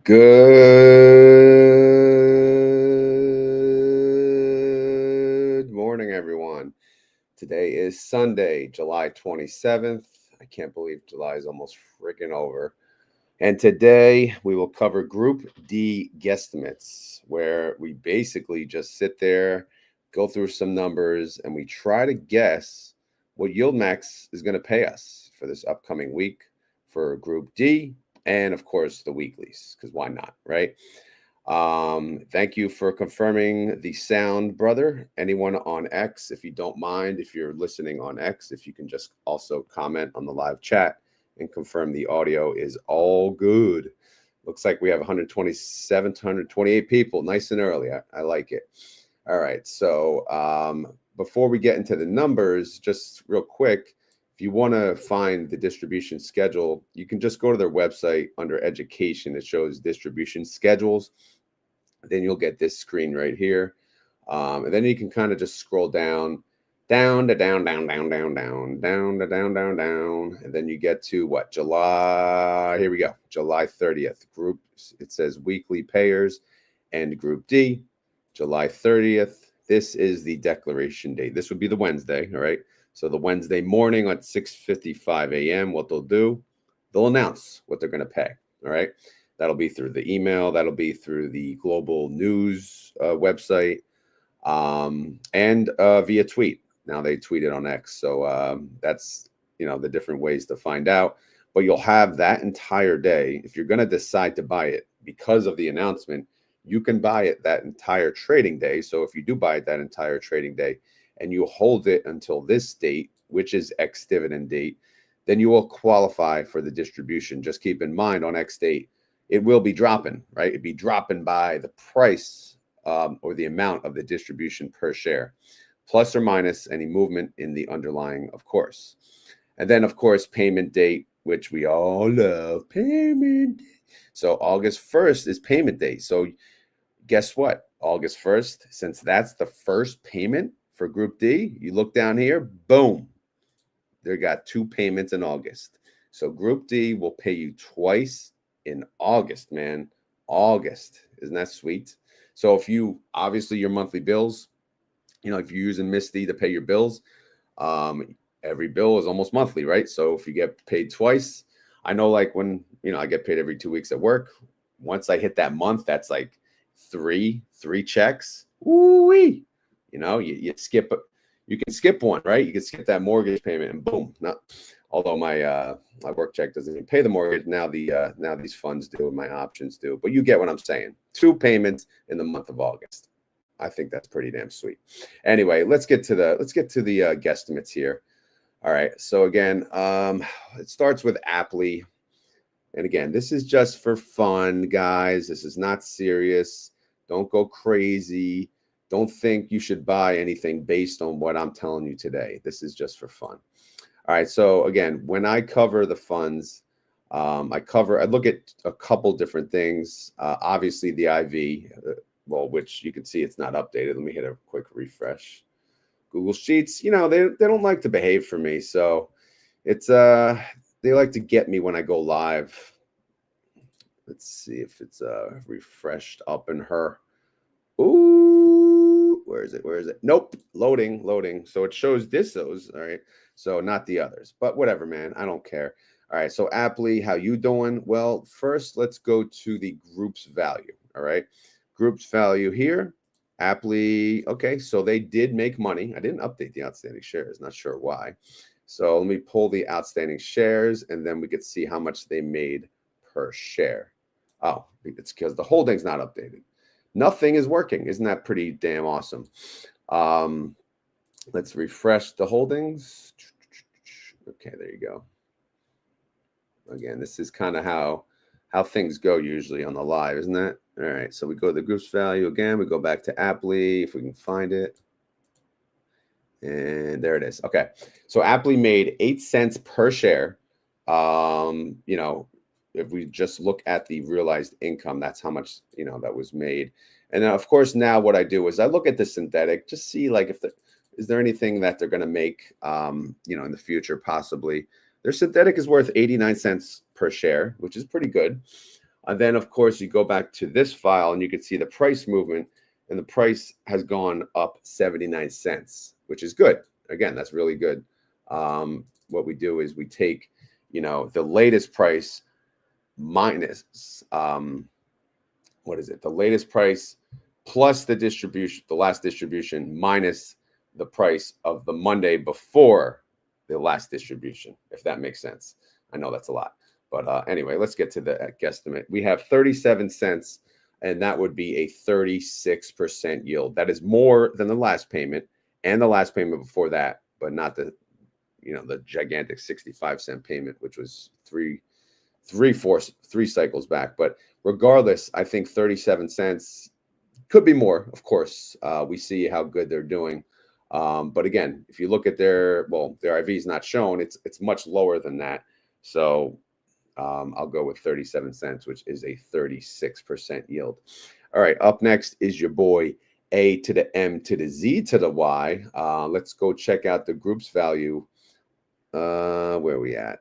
Good morning, everyone. Today is Sunday, July 27th. I can't believe July is almost freaking over. And today we will cover Group D guesstimates, where we basically just sit there, go through some numbers, and we try to guess what YieldMax is going to pay us for this upcoming week for Group D. And of course, the weeklies, because why not, right? Thank you for confirming the sound, brother. Anyone on X, if you don't mind, if you're listening on X, if you can just also comment on the live chat and confirm the audio is all good. Looks like we have 127 to 128 people, nice and early. I like it. All right, so before we get into the numbers, just real quick, if you want to find the distribution schedule, you can just go to their website under education. It shows distribution schedules. Then you'll get this screen right here. And then you can kind of just scroll down to down. And then you get to what? July. Here we go. July 30th. Group. It says weekly payers and Group D. July 30th. This is the declaration date. This would be the Wednesday. All right. So the Wednesday morning at 6:55 a.m., what they'll do, they'll announce what they're going to pay. All right. That'll be through the email. That'll be through the global news website and via tweet. Now they tweet it on X. So that's, the different ways to find out. But you'll have that entire day. If you're going to decide to buy it because of the announcement, you can buy it that entire trading day. So if you do buy it that entire trading day, and you hold it until this date, which is X dividend date, then you will qualify for the distribution. Just keep in mind on X date, it will be dropping, right? It'd be dropping by the price or the amount of the distribution per share, plus or minus any movement in the underlying, of course. And then, of course, payment date, which we all love, payment. So August 1st is payment day. So guess what? August 1st, since that's the first payment for Group D, you look down here, boom, they got 2 payments in August. So Group D will pay you twice in August, man. August. Isn't that sweet? So if you, obviously your monthly bills, if you're using Misty to pay your bills, every bill is almost monthly, right? So if you get paid twice, I know like when, I get paid every 2 weeks at work, once I hit that month, that's like three checks. Woo-wee. You skip, you can skip one, right? You can skip that mortgage payment and boom. Although my work check doesn't even pay the mortgage, now these funds do and my options do. But you get what I'm saying. 2 payments in the month of August. I think that's pretty damn sweet. Anyway, let's get to the guesstimates here. All right. So again, it starts with APLY. And again, this is just for fun, guys. This is not serious. Don't go crazy. Don't think you should buy anything based on what I'm telling you today. This is just for fun. All right. So again, when I cover the funds, I look at a couple different things. Obviously the IV, which you can see it's not updated. Let me hit a quick refresh. Google Sheets, they don't like to behave for me. So it's, they like to get me when I go live. Let's see if it's refreshed up in her. Ooh, where is it? Nope, loading. So it shows DISOs, all right? So not the others, but whatever, man. I don't care. All right, so APLY, how you doing? Well, first, let's go to the group's value, all right? Group's value here, APLY, okay, so they did make money. I didn't update the outstanding shares, not sure why. So let me pull the outstanding shares, and then we could see how much they made per share. Oh, it's because the holding's not updated. Nothing is working. Isn't that pretty damn awesome? Let's refresh the holdings. Okay, there you go. Again, this is kind of how things go usually on the live, isn't it? All right, so we go to the group's value again. We go back to APLY if we can find it. And there it is. Okay, so APLY made 8 cents per share. If we just look at the realized income, that's how much, that was made. And then, of course, now what I do is I look at the synthetic, just see like is there anything that they're going to make, in the future, possibly. Their synthetic is worth 89 cents per share, which is pretty good. And then, of course, you go back to this file and you can see the price movement, and the price has gone up 79 cents, which is good. Again, that's really good. What we do is we take, the latest price minus, what is it? The latest price plus the distribution, the last distribution minus the price of the Monday before the last distribution, if that makes sense. I know that's a lot. But anyway, let's get to the guesstimate. We have 37 cents, and that would be a 36% yield. That is more than the last payment and the last payment before that, but not the, the gigantic 65-cent payment, which was three cycles back. But regardless, I think 37 cents could be more. Of course, we see how good they're doing. But again, if you look at their IV is not shown, it's much lower than that. So I'll go with 37 cents, which is a 36% yield. All right, up next is your boy A to the M to the Z to the Y. Let's go check out the group's value. Where are we at?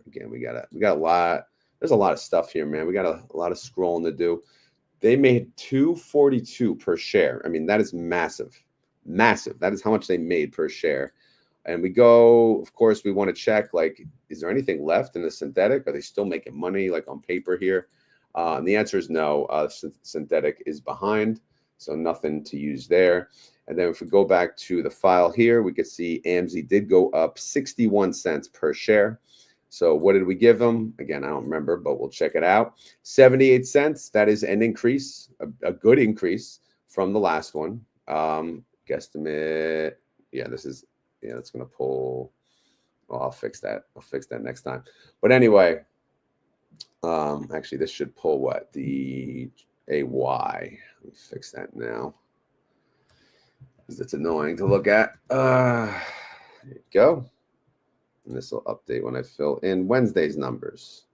Again, we got a lot. There's a lot of stuff here, man. We got a lot of scrolling to do. They made $2.42 per share. I mean, that is massive. Massive. That is how much they made per share. And we go, of course, we want to check, like, is there anything left in the synthetic? Are they still making money, like, on paper here? And the answer is no. Synthetic is behind, so nothing to use there. And then if we go back to the file here, we can see AMZY did go up 61 cents per share. So what did we give them? Again, I don't remember, but we'll check it out. 78 cents. That is an increase, a good increase from the last one. Guesstimate. Yeah, that's going to pull. Well, I'll fix that. I'll fix that next time. But anyway, actually, this should pull what? The AY. Let me fix that now, because it's annoying to look at. There you go. And this will update when I fill in Wednesday's numbers.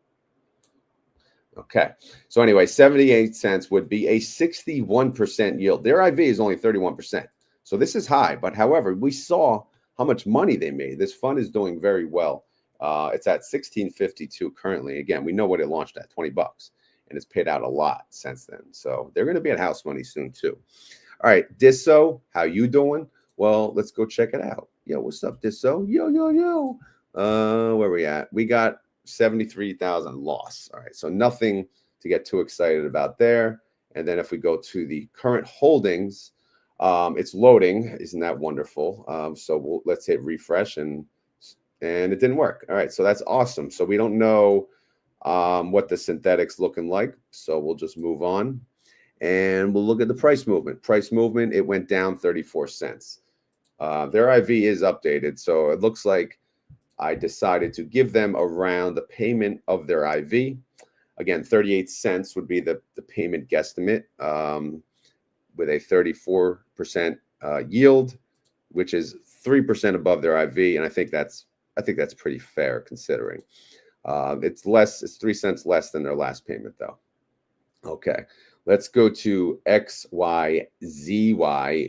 Okay. So anyway, 78 cents would be a 61% yield. Their IV is only 31%. So this is high. But however, we saw how much money they made. This fund is doing very well. It's at $16.52 currently. Again, we know what it launched at, $20, and it's paid out a lot since then. So they're going to be at house money soon too. All right, DISO, how you doing? Well, let's go check it out. Yo, what's up, DISO? Yo. Where we at? We got 73,000 loss. All right, so nothing to get too excited about there. And then if we go to the current holdings, it's loading. Isn't that wonderful? So let's hit refresh, and it didn't work. All right, so that's awesome. So we don't know what the synthetic's looking like. So we'll just move on, and we'll look at the price movement. Price movement, it went down 34 cents. Their IV is updated, so it looks like I decided to give them around the payment of their IV. Again, 38 cents would be the payment guesstimate, with a 34% yield, which is 3% above their IV, and I think that's pretty fair considering. It's 3 cents less than their last payment though. Okay, let's go to XYZY,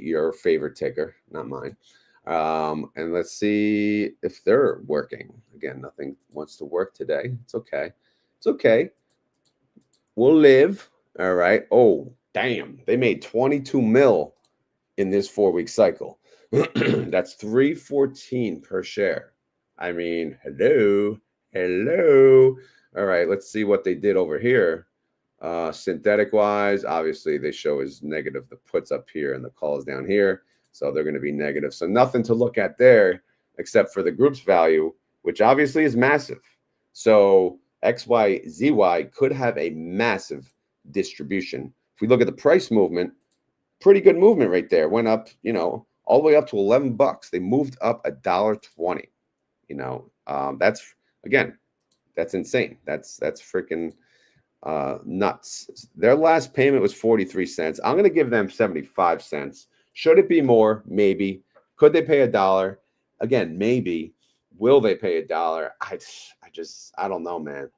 your favorite ticker, not mine. And let's see if they're working. Again, nothing wants to work today. It's okay. It's okay. We'll live. All right. Oh, damn. They made 22 mil in this 4-week cycle. That's $3.14 per share. I mean, hello. All right. Let's see what they did over here. Synthetic wise, obviously they show as negative the puts up here and the calls down here. So they're going to be negative. So nothing to look at there except for the group's value, which obviously is massive. So XYZY could have a massive distribution. If we look at the price movement, pretty good movement right there. Went up, all the way up to $11. They moved up $1.20. That's insane. That's freaking nuts. Their last payment was 43 cents. I'm going to give them 75 cents. Should it be more? Maybe. Could they pay $1? Again, maybe. Will they pay $1? I don't know, man.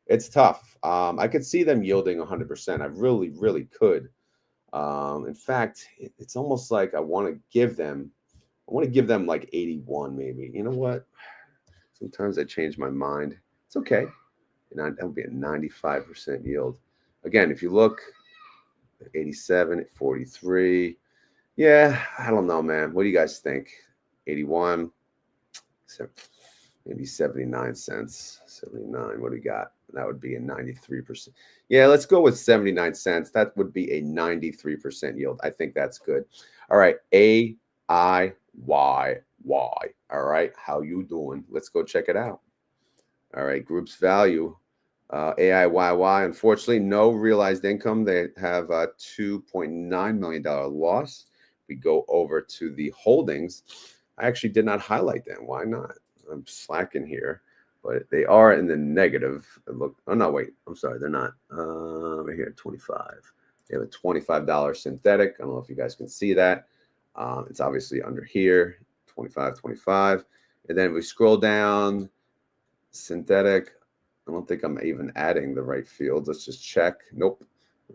It's tough. I could see them yielding 100%. I really, really could. In fact, it's almost like I want to give them like 81, maybe. You know what? Sometimes I change my mind. It's okay. that would be a 95% yield. Again, if you look, 87 at 43. Yeah, I don't know, man. What do you guys think? 81, maybe 79 cents. 79. What do we got? That would be a 93%. Yeah, let's go with 79 cents. That would be a 93% yield. I think that's good. All right, AIYY. All right, how you doing? Let's go check it out. All right, group's value. AIYY, unfortunately, no realized income. They have a $2.9 million loss. We go over to the holdings. I actually did not highlight them. Why not? I'm slacking here, but they are in the negative. Look, oh no, wait, I'm sorry, they're not. Right here, 25. They have a $25 synthetic. I don't know if you guys can see that. It's obviously under here, 25. And then we scroll down, synthetic. I don't think I'm even adding the right fields. Let's just check. Nope.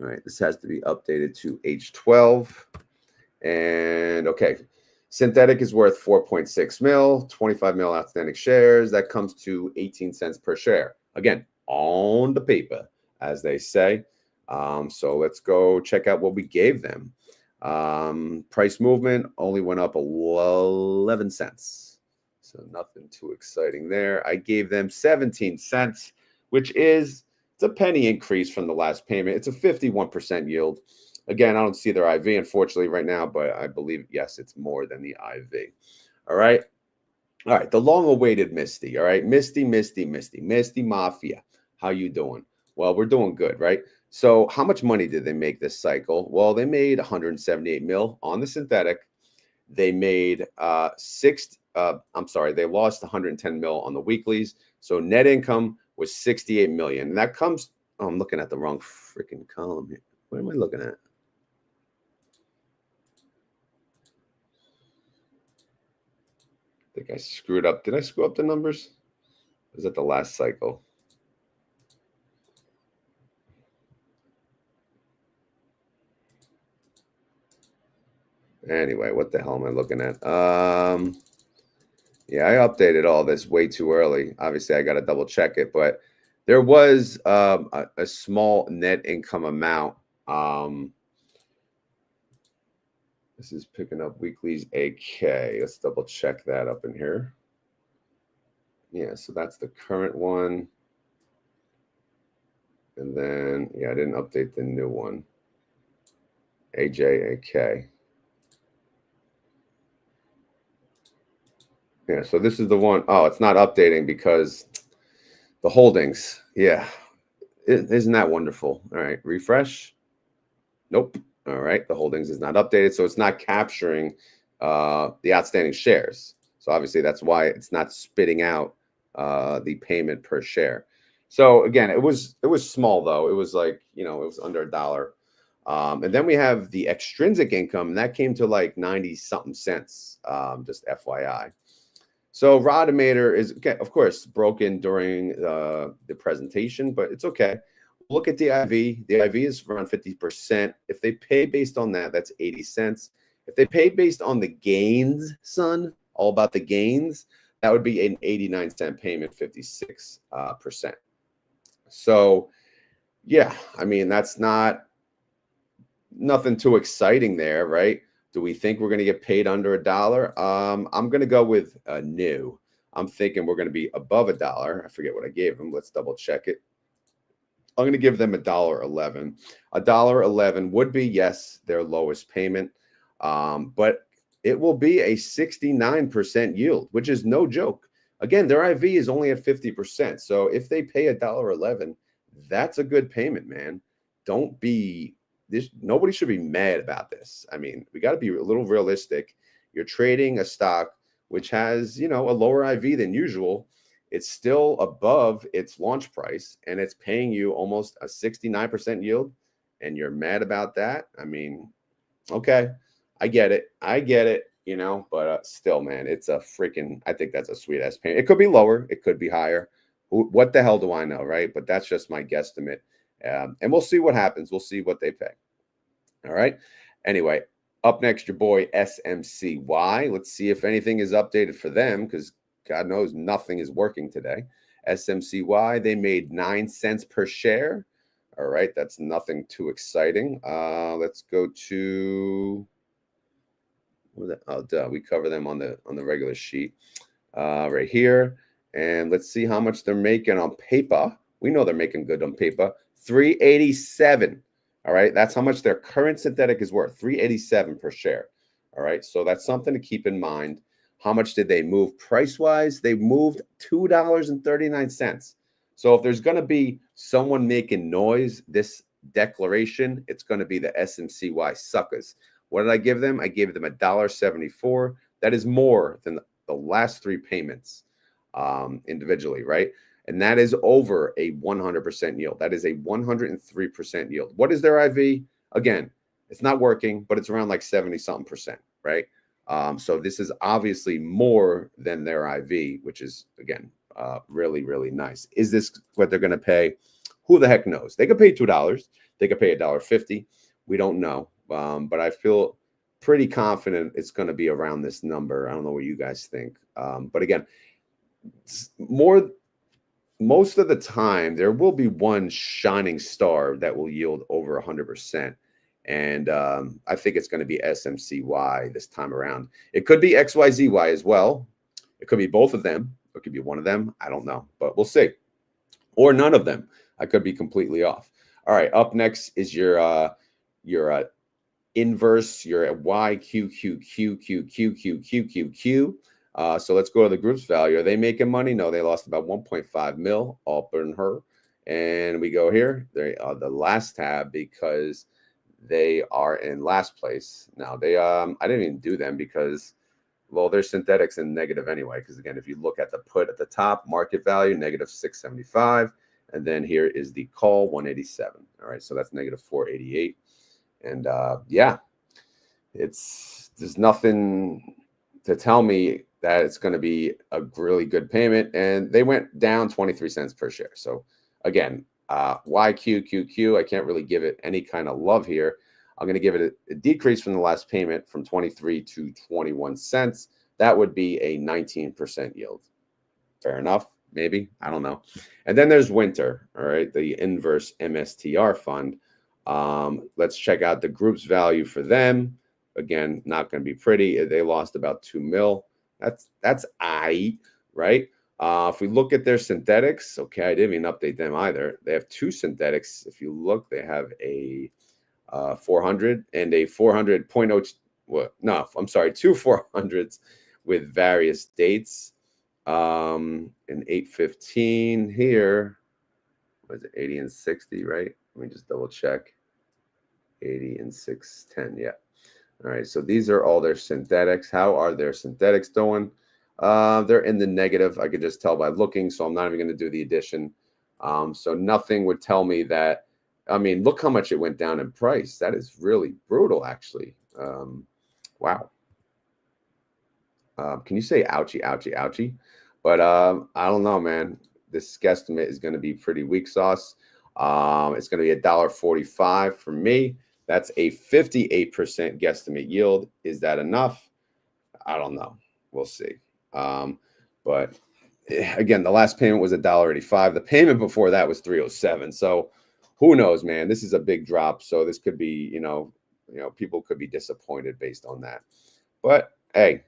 All right, this has to be updated to H12. And okay, synthetic is worth 4.6 mil, 25 mil outstanding shares. That comes to 18 cents per share. Again, on the paper, as they say. So let's go check out what we gave them. Price movement only went up 11 cents. So nothing too exciting there. I gave them 17 cents, which is, it's a penny increase from the last payment. It's a 51% yield. Again, I don't see their IV, unfortunately, right now, but I believe, yes, it's more than the IV. All right. All right. The long-awaited Misty. All right. Misty Mafia. How you doing? Well, we're doing good, right? So how much money did they make this cycle? Well, they made 178 mil on the synthetic. They made they lost 110 mil on the weeklies. So net income was 68 million. And that comes, oh, I'm looking at the wrong freaking column here. What am I looking at? I think I screwed up. Did I screw up the numbers? Was that the last cycle? Anyway, what the hell am I looking at? Yeah, I updated all this way too early. Obviously, I got to double check it, but there was a small net income amount. This is picking up weeklies AK. Let's double check that up in here. Yeah, so that's the current one. And then, yeah, I didn't update the new one. AJAK. Yeah, so this is the one. Oh, it's not updating because the holdings. Yeah. Isn't that wonderful? All right, refresh. Nope. All right, the holdings is not updated, so it's not capturing the outstanding shares. So obviously that's why it's not spitting out the payment per share. So again, it was small though. It was like, you know, it was under $1. And then we have the extrinsic income, and that came to like 90 something cents. Just FYI. So Rodimator is, okay, of course, broken during the presentation, but it's okay. Look at the IV. The IV is around 50%. If they pay based on that, that's 80 cents. If they pay based on the gains, son, all about the gains, that would be an 89-cent payment, 56%. So, yeah, I mean, that's nothing too exciting there, right? Do we think we're going to get paid under $1? I'm going to go with no. I'm thinking we're going to be above $1. I forget what I gave them. Let's double check it. I'm going to give them $1.11. $1.11 would be, yes, their lowest payment, but it will be a 69% yield, which is no joke. Again, their IV is only at 50%. So if they pay $1.11, that's a good payment, man. Don't be this. Nobody should be mad about this. I mean, we got to be a little realistic. You're trading a stock which has, you know, a lower IV than usual. It's still above its launch price, and it's paying you almost a 69% yield, and you're mad about that. I mean, okay, I get it, you know, but still, man, it's a freaking, I think that's a sweet ass payment. It could be lower, it could be higher. What the hell do I know, right? But that's just my guesstimate. And we'll see what happens. We'll see what they pay. All right. Anyway, up next, your boy SMCY. Let's see if anything is updated for them, because God knows nothing is working today. SMCY, they made 9 cents per share. All right, that's nothing too exciting. Let's go to, oh, duh, we cover them on the regular sheet right here. And let's see how much they're making on paper. We know they're making good on paper. 387. All right, that's how much their current synthetic is worth. 387 per share. All right, so that's something to keep in mind. How much did they move price-wise? They moved $2.39. So if there's going to be someone making noise this declaration, it's going to be the SMCY suckers. What did I give them? I gave them $1.74. That is more than the last 3 payments individually, right? And that is over a 100% yield. That is a 103% yield. What is their IV? Again, it's not working, but it's around like 70-something%, right? So this is obviously more than their IV, which is, again, really, really nice. Is this what they're going to pay? Who the heck knows? They could pay $2. They could pay $1.50. We don't know. But I feel pretty confident it's going to be around this number. I don't know what you guys think. But again, most of the time, there will be one shining star that will yield over 100%. And I think it's going to be SMCY this time around. It could be XYZY as well. It could be both of them. It could be one of them. I don't know, but we'll see. Or none of them. I could be completely off. All right, up next is your inverse, your YQQQ. So let's go to the group's value. Are they making money? No, they lost about 1.5 mil, all in her. And we go here. They are the last tab because they are in last place. Now they I didn't even do them because, well, they're synthetics and negative anyway. Because again, if you look at the put at the top, market value negative 675, and then here is the call 187. All right, so that's negative 488. And yeah, there's nothing to tell me that it's going to be a really good payment. And they went down 23 cents per share. So again, YQQQ, I can't really give it any kind of love here. I'm going to give it a decrease from the last payment from 23 to 21 cents. That would be a 19% yield. Fair enough, maybe. I don't know. And then there's Winter, all right, the inverse MSTR fund. Let's check out the group's value for them. Again, not going to be pretty. They lost about 2 mil. That's right? If we look at their synthetics, okay, I didn't even update them either. They have 2 synthetics. If you look, they have a 400 and a 400.0. What? No, I'm sorry, 2 400s with various dates. In 815 here, was it 80 and 60, right? Let me just double check. 80 and 610, yeah. All right, so these are all their synthetics. How are their synthetics doing? They're in the negative. I could just tell by looking, so I'm not even going to do the addition. So nothing would tell me that. I mean, look how much it went down in price. That is really brutal, actually. Wow. Can you say ouchie, ouchie, ouchie? But I don't know, man. This guesstimate is going to be pretty weak sauce. It's going to be $1.45 for me. That's a 58% guesstimate yield. Is that enough? I don't know. We'll see. But again, the last payment was $1.85. The payment before that was $3.07. So who knows, man? This is a big drop. So this could be, people could be disappointed based on that. But hey,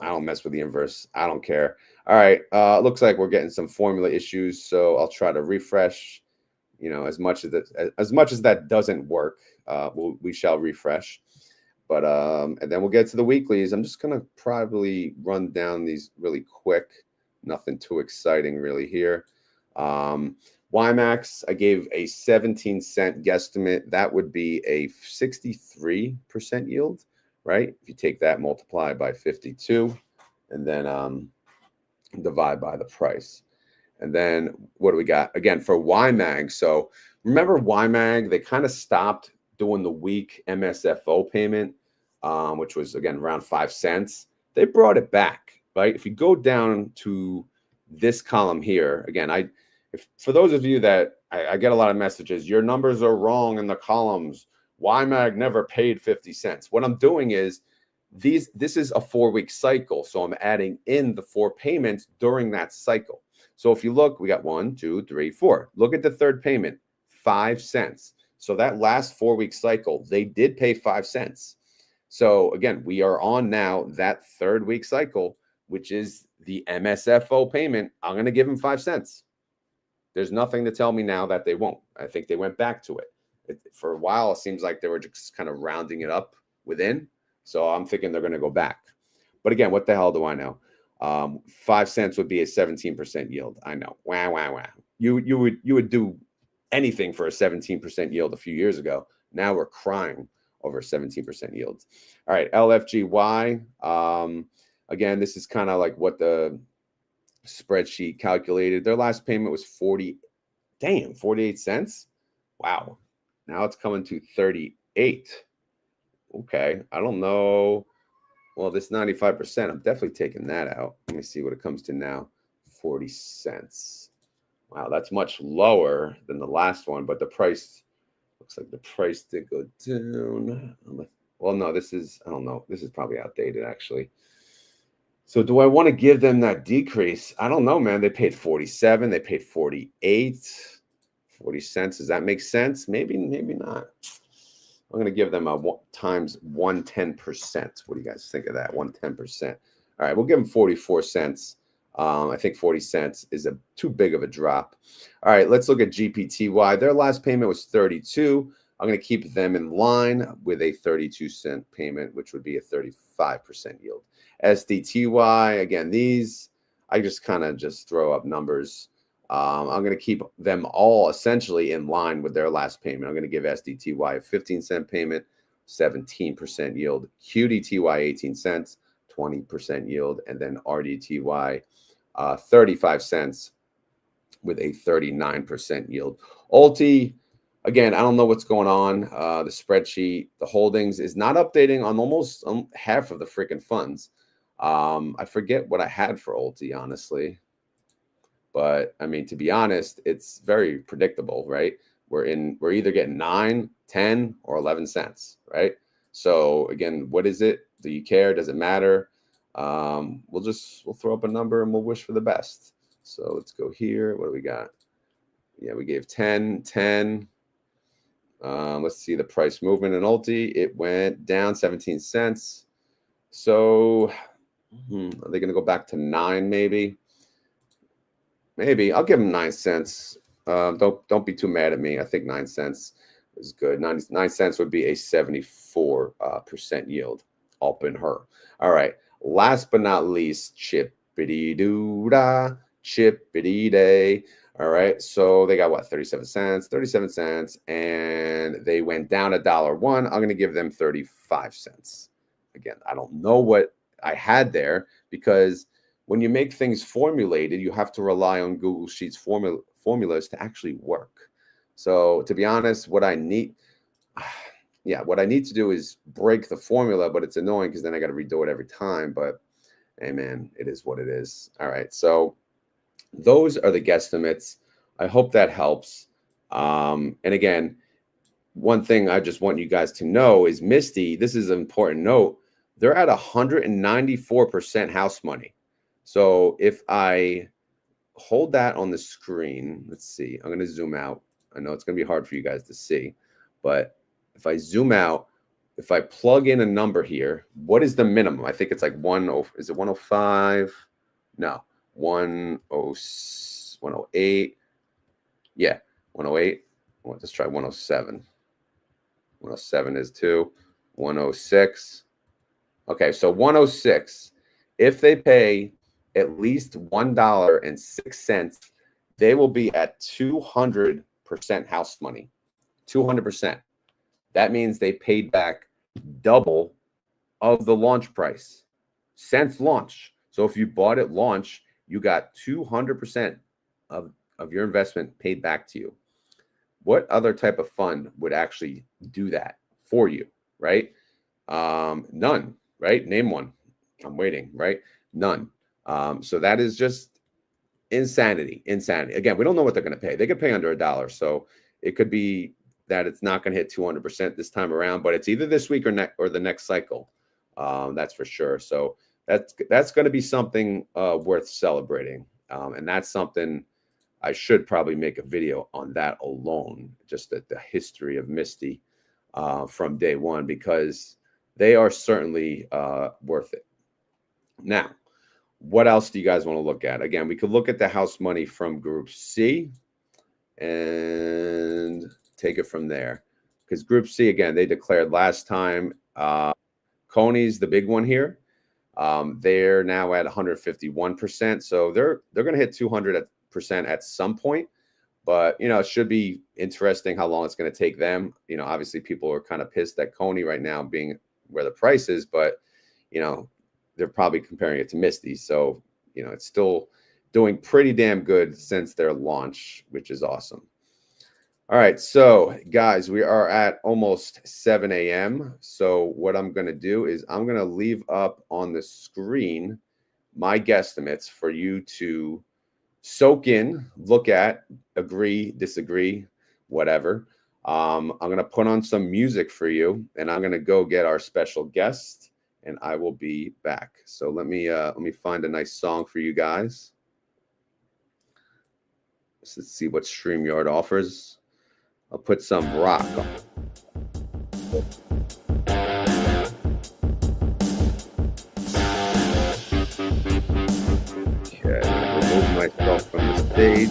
I don't mess with the inverse. I don't care. All right. Looks like we're getting some formula issues. So I'll try to refresh. As much as that doesn't work, we shall refresh. But and then we'll get to the weeklies. I'm just gonna probably run down these really quick. Nothing too exciting really here. YieldMax, I gave a 17-cent guesstimate. That would be a 63% yield, right? If you take that, multiply by 52, and then divide by the price. And then what do we got? Again, for YMAG. So remember YMAG, they kind of stopped doing the week MSFO payment, which was, again, around 5 cents. They brought it back, right? If you go down to this column here, again, for those of you that I get a lot of messages, your numbers are wrong in the columns. YMAG never paid 50 cents. What I'm doing is this is a 4-week cycle. So I'm adding in the 4 payments during that cycle. So if you look, we got 1, 2, 3, 4. Look at the third payment, 5 cents. So that last 4-week cycle, they did pay 5 cents. So again, we are on now that 3rd week cycle, which is the MSFO payment. I'm going to give them 5 cents. There's nothing to tell me now that they won't. I think they went back to it. For a while, it seems like they were just kind of rounding it up within. So I'm thinking they're going to go back. But again, what the hell do I know? 5 cents would be a 17% yield. I know. Wah, wah, wah. You would do anything for a 17% yield a few years ago. Now we're crying over 17% yields. All right, LFGY. Again, this is kind of like what the spreadsheet calculated. Their last payment was 48 cents. Wow. Now it's coming to 38. Okay. I don't know. Well, this 95%, I'm definitely taking that out. Let me see what it comes to now. 40 cents. Wow, that's much lower than the last one, but the price looks like the price did go down. Well, no, this is, I don't know. This is probably outdated, actually. So do I want to give them that decrease? I don't know, man. They paid 47. They paid 48. 40 cents. Does that make sense? Maybe not. I'm going to give them a times 110%. What do you guys think of that? 110%. All right, we'll give them 44 cents. I think 40 cents is too big of a drop. All right, let's look at GPTY. Their last payment was 32. I'm going to keep them in line with a 32-cent payment, which would be a 35% yield. SDTY, again, these, I just kind of just throw up numbers. I'm going to keep them all essentially in line with their last payment. I'm going to give SDTY a 15-cent payment, 17% yield. QDTY, 18 cents, 20% yield. And then RDTY, 35 cents with a 39% yield. Ulti, again, I don't know what's going on. The spreadsheet, the holdings is not updating on almost half of the freaking funds. I forget what I had for Ulti, honestly. But I mean, to be honest, it's very predictable, right? We're either getting 9, 10, or 11 cents, right? So again, what is it? Do you care? Does it matter? We'll throw up a number and we'll wish for the best. So let's go here. What do we got? Yeah, we gave 10, 10. Let's see the price movement in Ulti. It went down 17 cents. So are they going to go back to 9 maybe? Maybe. I'll give them 9 cents. Don't be too mad at me. I think 9 cents is good. 9 cents would be a 74% yield up in her. All right. Last but not least, chippity-doo-dah, chippity-day. All right. So they got what? 37 cents. And they went down $1.01. I'm going to give them 35 cents. Again, I don't know what I had there because when you make things formulated, you have to rely on Google Sheets formulas to actually work. So to be honest, what I need to do is break the formula, but it's annoying because then I got to redo it every time. But hey, man, it is what it is. All right. So those are the guesstimates. I hope that helps. And again, one thing I just want you guys to know is Misty, this is an important note. They're at 194% house money. So if I hold that on the screen, let's see, I'm going to zoom out. I know it's going to be hard for you guys to see, but if I zoom out, if I plug in a number here, what is the minimum? I think it's like is it 105? No, 108. Yeah, 108. Let's try 107. 107 is 2. 106. Okay, so 106. If they pay at least $1.06, they will be at 200% house money. 200%. That means they paid back double of the launch price since launch. So if you bought at launch, you got 200% of your investment paid back to you. What other type of fund would actually do that for you, right? None, right? Name one. I'm waiting, right? None. So that is just insanity. Again, we don't know what they're going to pay. They could pay under $1. So it could be that it's not going to hit 200% this time around, but it's either this week or the next cycle. That's for sure. So that's going to be something worth celebrating. And that's something I should probably make a video on that alone, just the history of Misty from day one, because they are certainly worth it. Now, what else do you guys want to look at? Again, we could look at the house money from Group C and take it from there. Because Group C, again, they declared last time. Coney's the big one here. They're now at 151%. So they're going to hit 200% at some point. But, you know, it should be interesting how long it's going to take them. You know, obviously people are kind of pissed at Coney right now being where the price is. But, you know, they're probably comparing it to Misty. So, you know, it's still doing pretty damn good since their launch, which is awesome. All right, so guys, we are at almost 7 a.m. So what I'm going to do is I'm going to leave up on the screen my guesstimates for you to soak in, look at, agree, disagree, whatever. I'm going to put on some music for you, and I'm going to go get our special guest, and I will be back. So let me find a nice song for you guys. Let's see what StreamYard offers. I'll put some rock on. Okay, I'm gonna remove myself from the stage.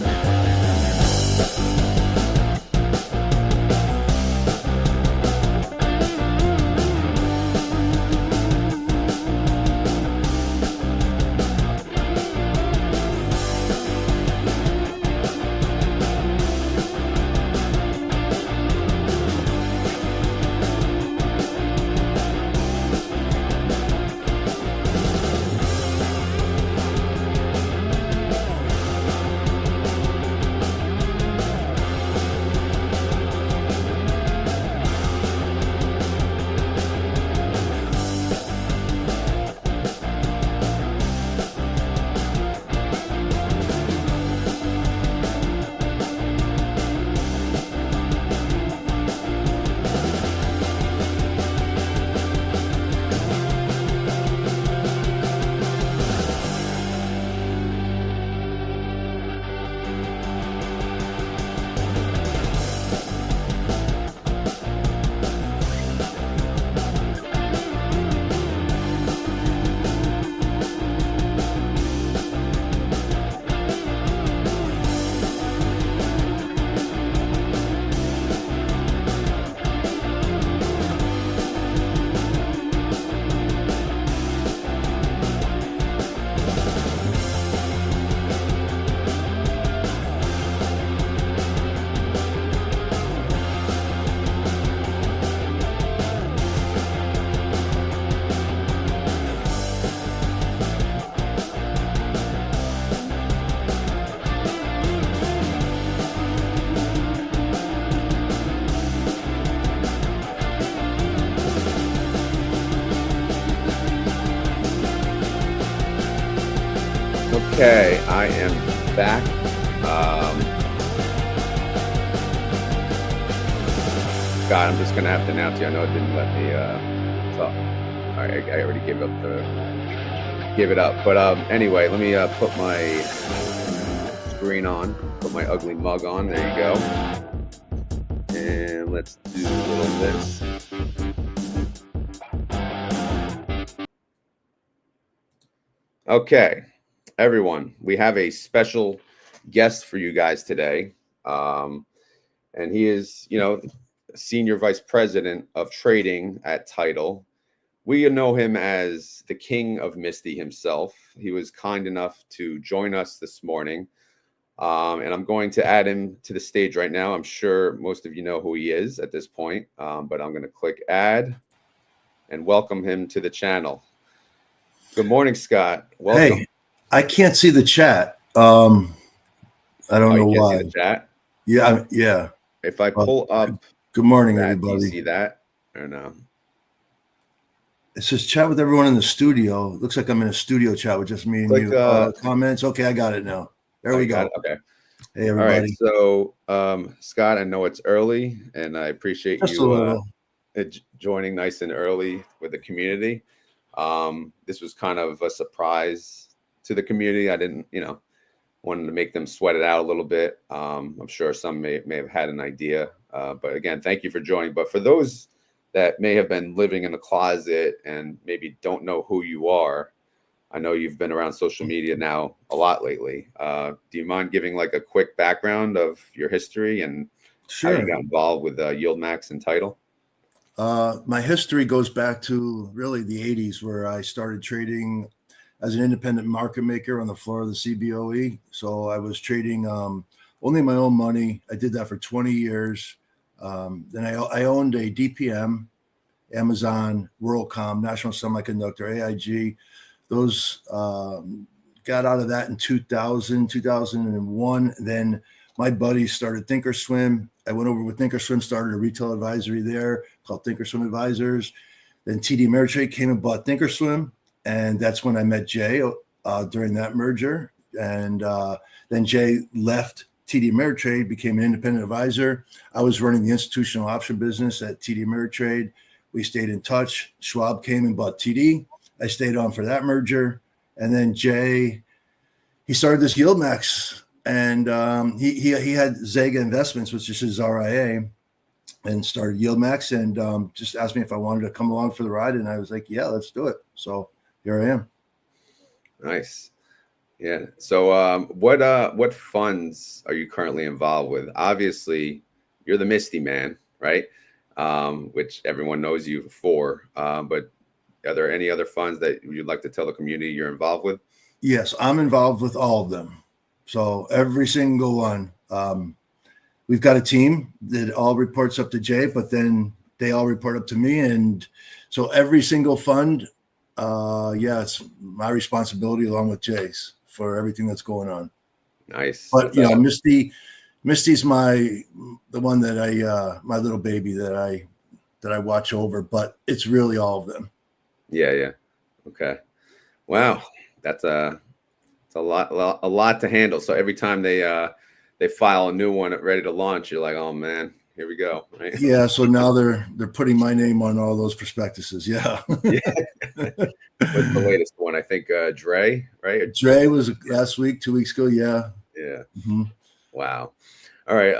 Okay, I am back. God, I'm just gonna have to announce you. I know it didn't let me talk. All right, I already gave it up. But anyway, let me put my screen on, put my ugly mug on. There you go. And let's do a little of this. Okay, everyone, we have a special guest for you guys today. And he is, you know, Senior Vice President of Trading at Tidal. We know him as the King of Misty himself. He was kind enough to join us this morning. And I'm going to add him to the stage right now. I'm sure most of you know who he is at this point, but I'm going to click add and welcome him to the channel. Good morning, Scott. Welcome. Hey, I can't see the chat. I don't know why. See the chat? Yeah, yeah. If I pull up, good morning, that, everybody. do you see that or no? It says chat with everyone in the studio. Looks like I'm in a studio chat with just me and you. Comments. Okay, I got it now. There we go. Okay. Hey, everybody. All right. So, Scott, I know it's early, and I appreciate just you joining nice and early with the community. This was kind of a surprise to the community. I didn't, you know, wanted to make them sweat it out a little bit. I'm sure some may have had an idea, but again, thank you for joining. But for those that may have been living in the closet and maybe don't know who you are, I know you've been around social media now a lot lately. Do you mind giving like a quick background of your history and how you got involved with YieldMax and Title? My history goes back to really the 80s, where I started trading as an independent market maker on the floor of the CBOE. So I was trading only my own money. I did that for 20 years. Then I owned a DPM, Amazon, WorldCom, National Semiconductor, AIG. Those got out of that in 2000, 2001. Then my buddies started Thinkorswim. I went over with Thinkorswim, started a retail advisory there called Thinkorswim Advisors. Then TD Ameritrade came and bought Thinkorswim. And that's when I met Jay during that merger. And then Jay left TD Ameritrade, became an independent advisor. I was running the institutional option business at TD Ameritrade. We stayed in touch. Schwab came and bought TD. I stayed on for that merger. And then Jay, he started this YieldMax. And he had Zega Investments, which is his RIA, and started YieldMax, and just asked me if I wanted to come along for the ride. And I was like, yeah, let's do it. So here I am. Nice. Yeah. So what funds are you currently involved with? Obviously, you're the Misty man, right? Which everyone knows you for. But are there any other funds that you'd like to tell the community you're involved with? Yes, I'm involved with all of them. So every single one. We've got a team that all reports up to Jay, but then they all report up to me. And so every single fund, it's my responsibility along with Jay's for everything that's going on. Nice. But Misty's the one that my little baby that I watch over, but it's really all of them. Yeah. Okay. Wow. That's a lot to handle. So every time they file a new one ready to launch, you're like, oh man, here we go. Right? Yeah. So now they're putting my name on all those prospectuses. Yeah. What's the latest one? I think Dre, right? Dre was last week, 2 weeks ago. Yeah. Yeah. Mm-hmm. Wow. All right.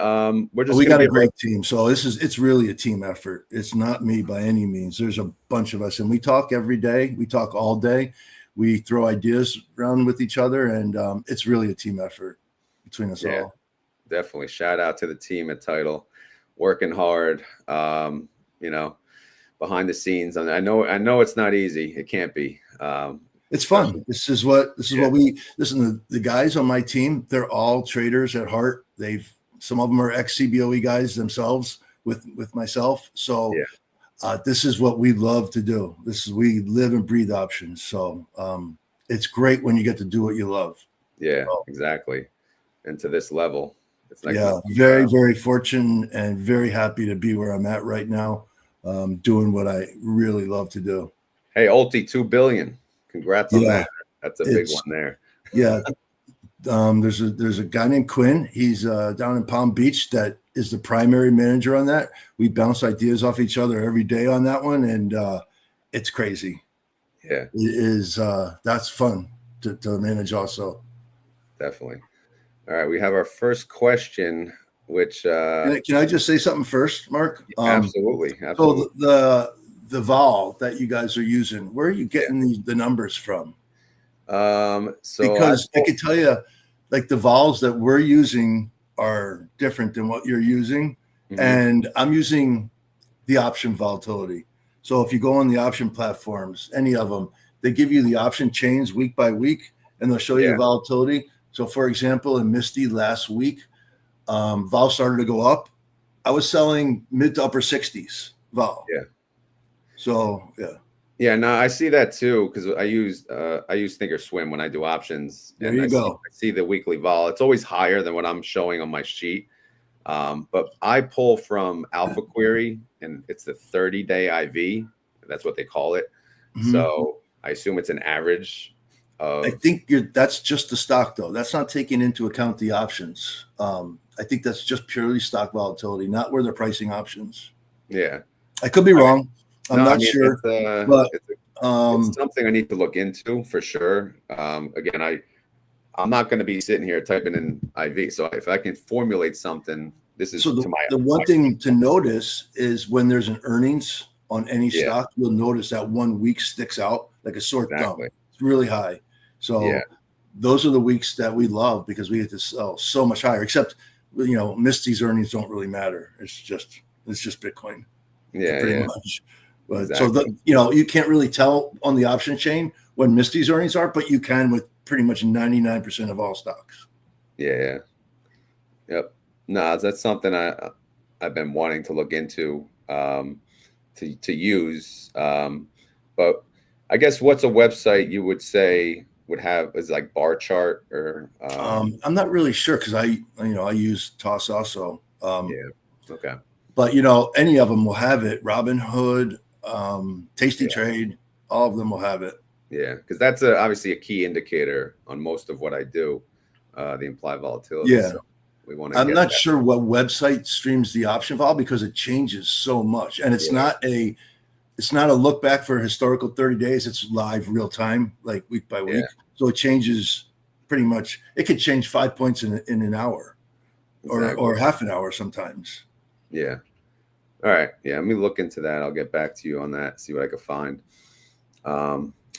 We got a great team. So it's really a team effort. It's not me by any means. There's a bunch of us, and we talk every day. We talk all day. We throw ideas around with each other, and it's really a team effort between us all. Definitely. Shout out to the team at Title, working hard, behind the scenes. And I know it's not easy. It can't be. It's fun. This is what we listen. The guys on my team, they're all traders at heart. Some of them are ex-CBOE guys themselves with myself. So this is what we love to do. We live and breathe options. So it's great when you get to do what you love. Yeah, exactly. And to this level, it's like very, very fortunate and very happy to be where I'm at right now, doing what I really love to do. Hey, Ulti, 2 billion. Congrats on that. That's a big one there. Yeah. There's a guy named Quinn. He's down in Palm Beach that is the primary manager on that. We bounce ideas off each other every day on that one, and it's crazy. Yeah, it is. That's fun to manage also. Definitely. All right, we have our first question, which can I just say something first, Mark? Absolutely. So the vol that you guys are using, where are you getting the numbers from? Because I could tell you, like, the vols that we're using are different than what you're using. Mm-hmm. And I'm using the option volatility. So if you go on the option platforms, any of them, they give you the option chains week by week, and they'll show you the volatility. So for example, in Misty last week, vol started to go up. I was selling mid to upper 60s vol. Yeah. So Yeah, no, I see that too, because I use Thinkorswim when I do options. There you go. I see the weekly vol. It's always higher than what I'm showing on my sheet. But I pull from Alpha Query, and it's the 30-day IV. That's what they call it. Mm-hmm. So I assume it's an average. I think that's just the stock, though. That's not taking into account the options. I think that's just purely stock volatility, not where they're pricing options. Yeah. I could be wrong. I'm not sure, but it's something I need to look into for sure. Again, I'm not going to be sitting here typing in IV. So if I can formulate something, this is So to my the one thing to notice is when there's an earnings on any Yeah. stock, you'll notice that 1 week sticks out like a sore thumb. It's really high. So Yeah. those are the weeks that we love because we get to sell so much higher. Except, you know, Misty's earnings don't really matter. It's just Bitcoin. Yeah, pretty yeah. much. But Exactly. so you know, you can't really tell on the option chain when Misty's earnings are, but you can with pretty much 99% of all stocks. Yeah. Yep. No, that's something I've been wanting to look into to use. But I guess what's a website you would say would have is like bar chart or I'm not really sure because I use Toss also. yeah. Okay. But you know, any of them will have it. Robinhood, Tasty Yeah. Trade, all of them will have it. Yeah, because that's obviously a key indicator on most of what I do, the implied volatility. Yeah. So we want to I'm get not that. sure what website streams the option vol because it changes so much, and it's not a look back for historical 30 days. It's live real time, like week by week. So it changes pretty much. It could change 5 points in an hour or half an hour sometimes. Yeah. All right. Yeah. Let me look into that. I'll get back to you on that, see what I can find.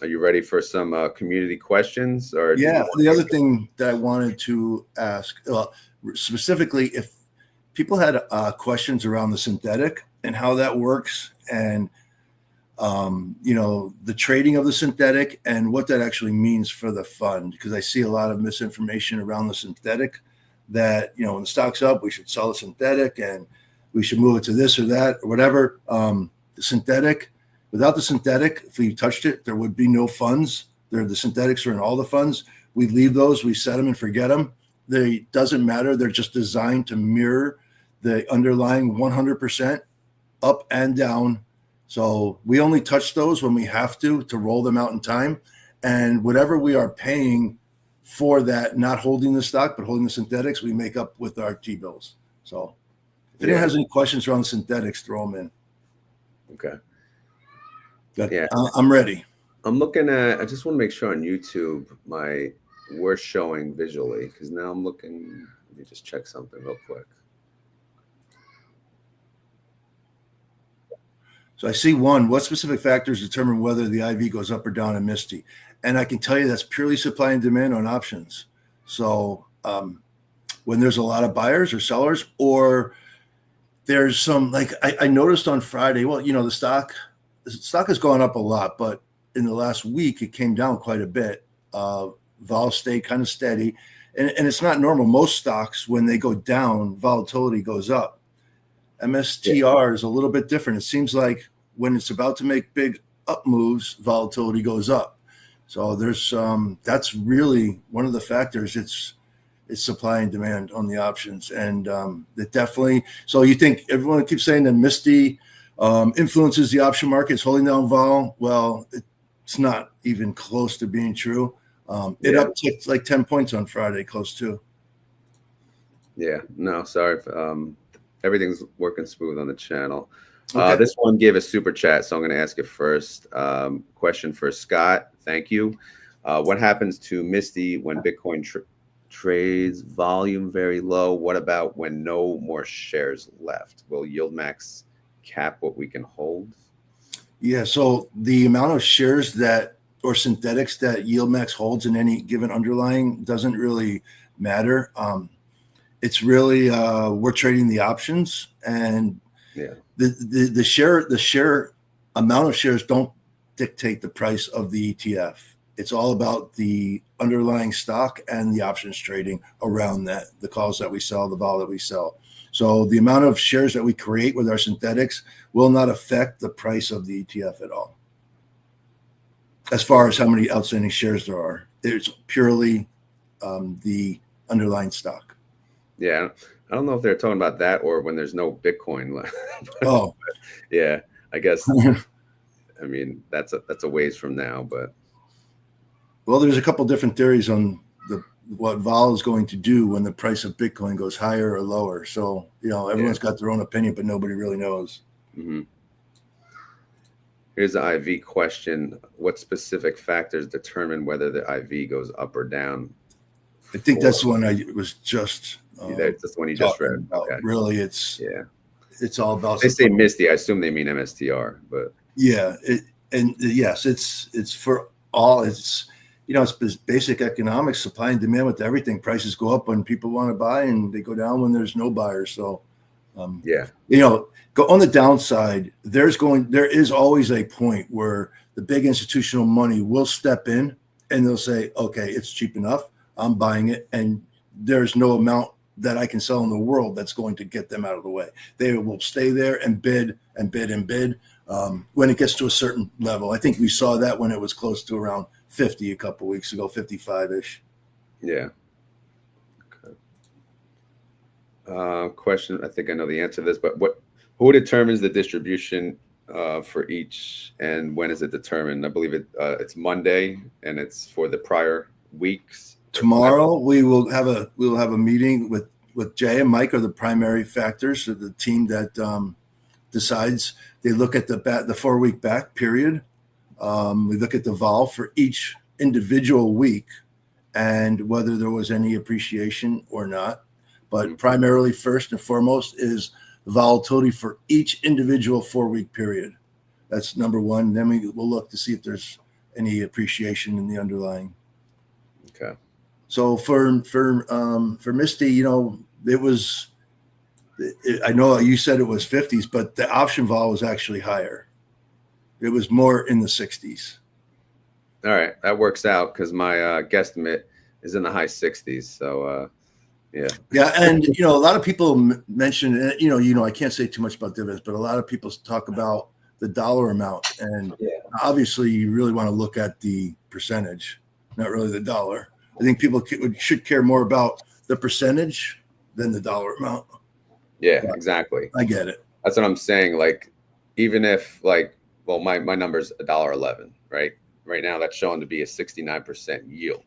Are you ready for some community questions? Or yeah, the other thing that I wanted to ask, specifically, if people had questions around the synthetic and how that works, and you know, the trading of the synthetic and what that actually means for the fund, because I see a lot of misinformation around the synthetic that, you know, when the stock's up, we should sell the synthetic and we should move it to this or that or whatever. The synthetic, without the synthetic, if we touched it, there would be no funds. The synthetics are in all the funds. We leave those, we set them and forget them. They doesn't matter. They're just designed to mirror the underlying 100% up and down. So we only touch those when we have to roll them out in time. And whatever we are paying for that, not holding the stock, but holding the synthetics, we make up with our T-bills. So if anyone has any questions around the synthetics, throw them in. Okay. Good. Yeah. I'm ready. I'm looking at, I just want to make sure on YouTube we're showing visually, because now I'm looking, let me just check something real quick. So I see one, what specific factors determine whether the IV goes up or down in Misty? And I can tell you that's purely supply and demand on options. So when there's a lot of buyers or sellers, or there's some, like I noticed on Friday, well, you know, the stock has gone up a lot, but in the last week, it came down quite a bit. Vol stayed kind of steady. And it's not normal. Most stocks, when they go down, volatility goes up. MSTR is a little bit different. It seems like when it's about to make big up moves, volatility goes up. So there's that's really one of the factors. It's supply and demand on the options, and it definitely. So you think everyone keeps saying that Misty influences the option markets, holding down vol? Well, it's not even close to being true. It upticked like 10 points on Friday, close to. Yeah. No, sorry. Everything's working smooth on the channel. Okay. This one gave a super chat, so I'm going to ask it first. Question for Scott. Thank you. What happens to Misty when Bitcoin trades volume very low? What about when no more shares left? Will YieldMax cap what we can hold? Yeah. So the amount of shares that or synthetics that YieldMax holds in any given underlying doesn't really matter. It's really we're trading the options, and the share amount of shares don't dictate the price of the ETF. It's all about the underlying stock and the options trading around that, the calls that we sell, the vol that we sell. So the amount of shares that we create with our synthetics will not affect the price of the ETF at all. As far as how many outstanding shares there are, it's purely the underlying stock. Yeah, I don't know if they're talking about that or when there's no Bitcoin left. Oh, yeah, I guess. I mean, that's a ways from now, but. Well, there's a couple different theories on what vol is going to do when the price of Bitcoin goes higher or lower. So, you know, everyone's got their own opinion, but nobody really knows. Mm-hmm. Here's the IV question. What specific factors determine whether the IV goes up or down? I think that's the one I was just that's the one you just read. about. Okay. Really, it's all about. They say Misty. I assume they mean MSTR, but yeah, yes, it's for all. It's it's basic economics, supply and demand with everything. Prices go up when people want to buy, and they go down when there's no buyers. So, go on the downside. There is always a point where the big institutional money will step in and they'll say, okay, it's cheap enough. I'm buying it. And there's no amount that I can sell in the world that's going to get them out of the way. They will stay there and bid and bid and bid when it gets to a certain level. I think we saw that when it was close to around 50 a couple of weeks ago, 55-ish. Yeah. Okay. Question. I think I know the answer to this, but who determines the distribution for each, and when is it determined? I believe it's Monday, and it's for the prior weeks. Tomorrow we will have a meeting with Jay and Mike are the primary factors of the team that decides. They look at the 4-week back period. We look at the vol for each individual week and whether there was any appreciation or not. But primarily, first and foremost, is the volatility for each individual 4-week period. That's number one. Then we'll look to see if there's any appreciation in the underlying. Okay. So for Misty, it was. I know you said it was 50s, but the option vol was actually higher. It was more in the 60s. All right, that works out because my guesstimate is in the high 60s. So yeah, and a lot of people mention, I can't say too much about dividends, but a lot of people talk about the dollar amount, and obviously you really want to look at the percentage, not really the dollar. I think people should care more about the percentage than the dollar amount. Yeah, exactly. I get it. That's what I'm saying. Like, even if my number's $1.11, right? Right now, that's showing to be a 69% yield.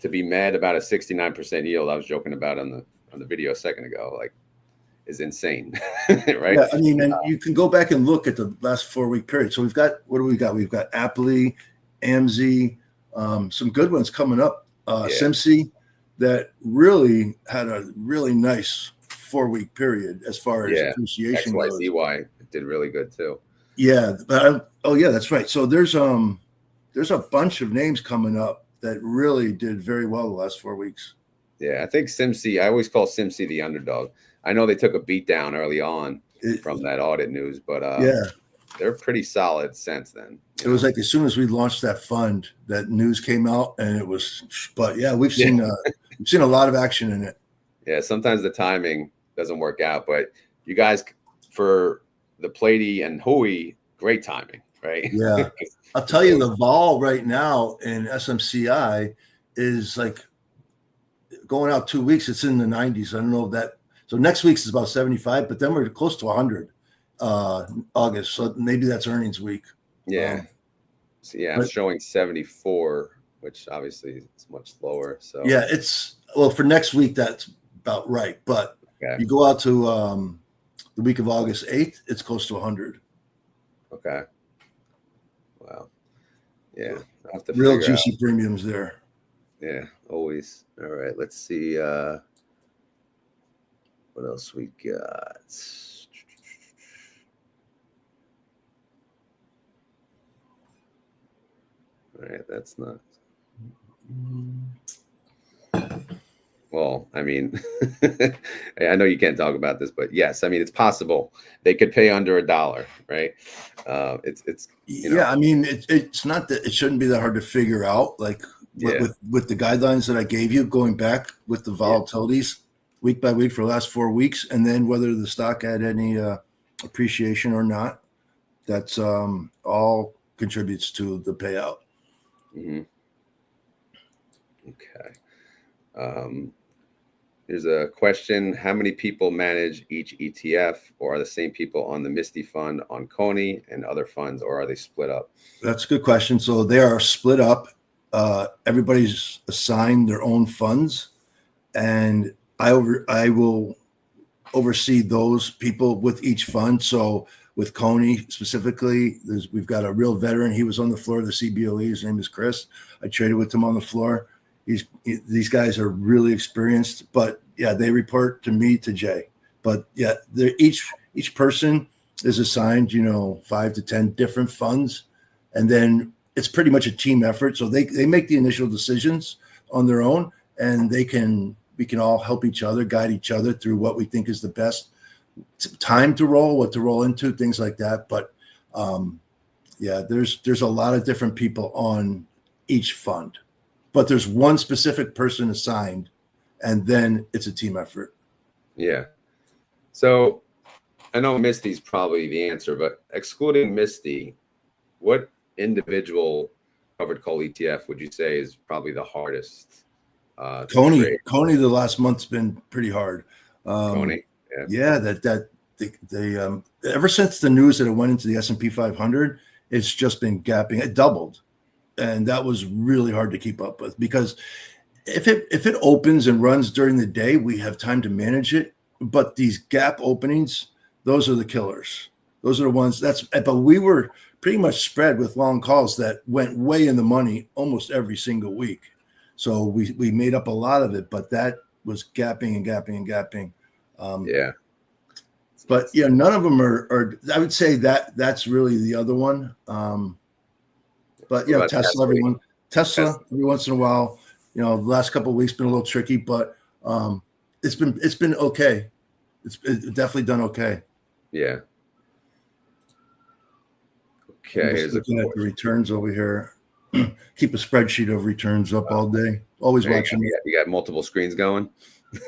To be mad about a 69% yield, I was joking about on the video a second ago, is insane, right? Yeah, I mean, and you can go back and look at the last 4-week period. So we've got, what do we got? We've got APLY, AMZY, some good ones coming up. SMCY that really had a really nice 4-week period as far as appreciation goes. XYZY did really good too. Yeah, but that's right. So there's a bunch of names coming up that really did very well the last 4 weeks. Yeah, I think SMCY, I always call SMCY the underdog. I know they took a beat down early on from that audit news, but they're pretty solid since then. It was like as soon as we launched that fund, that news came out, and it was. But yeah, we've seen a lot of action in it. Yeah, sometimes the timing doesn't work out, but you guys, for the Plady and Hui, great timing, right? Yeah, I'll tell you, the vol right now in SMCY is like going out 2 weeks. It's in the 90s. I don't know that. So next week's is about 75, but then we're close to 100 August. So maybe that's earnings week. Yeah. I'm showing 74, which obviously is much lower. So yeah, for next week, that's about right. But you go out to the week of August 8th, it's close to 100. Okay. Wow. Yeah. I have to real juicy premiums there. Yeah, always. All right. Let's see what else we got. All right, that's not. Well, I mean, I know you can't talk about this, but yes, I mean, it's possible they could pay under $1, right? I mean, it's not that it shouldn't be that hard to figure out. Like with the guidelines that I gave you, going back with the volatilities week by week for the last 4 weeks, and then whether the stock had any appreciation or not, that's all contributes to the payout. Mm-hmm. Okay. Here's a question. How many people manage each ETF, or are the same people on the Misty fund on Coney and other funds, or are they split up? That's a good question. So they are split up. Everybody's assigned their own funds, and I will oversee those people with each fund. So with Coney specifically, we've got a real veteran. He was on the floor of the CBOE. His name is Chris. I traded with him on the floor. These guys are really experienced, but yeah, they report to me, to Jay. But yeah, each person is assigned, 5 to 10 different funds, and then it's pretty much a team effort. So they make the initial decisions on their own, and we can all help each other, guide each other through what we think is the best time to roll, what to roll into, things like that. But yeah, there's a lot of different people on each fund, but there's one specific person assigned, and then it's a team effort. Yeah. So I know Misty's probably the answer, but excluding Misty, what individual covered call ETF would you say is probably the hardest? Coney, the last month's been pretty hard. Coney, yeah, they ever since the news that it went into the S&P 500, it's just been gapping. It doubled, and that was really hard to keep up with, because if it opens and runs during the day, we have time to manage it. But these gap openings, those are the killers. Those are the ones but we were pretty much spread with long calls that went way in the money almost every single week. So we made up a lot of it, but that was gapping and gapping and gapping. Yeah. But yeah, none of them are I would say that's really the other one. But yeah, Tesla, every once in a while, the last couple of weeks been a little tricky, but it's been okay. It's definitely done okay. Yeah. Okay. Just looking at the returns over here. Keep a spreadsheet of returns up all day. Always watching. You got multiple screens going.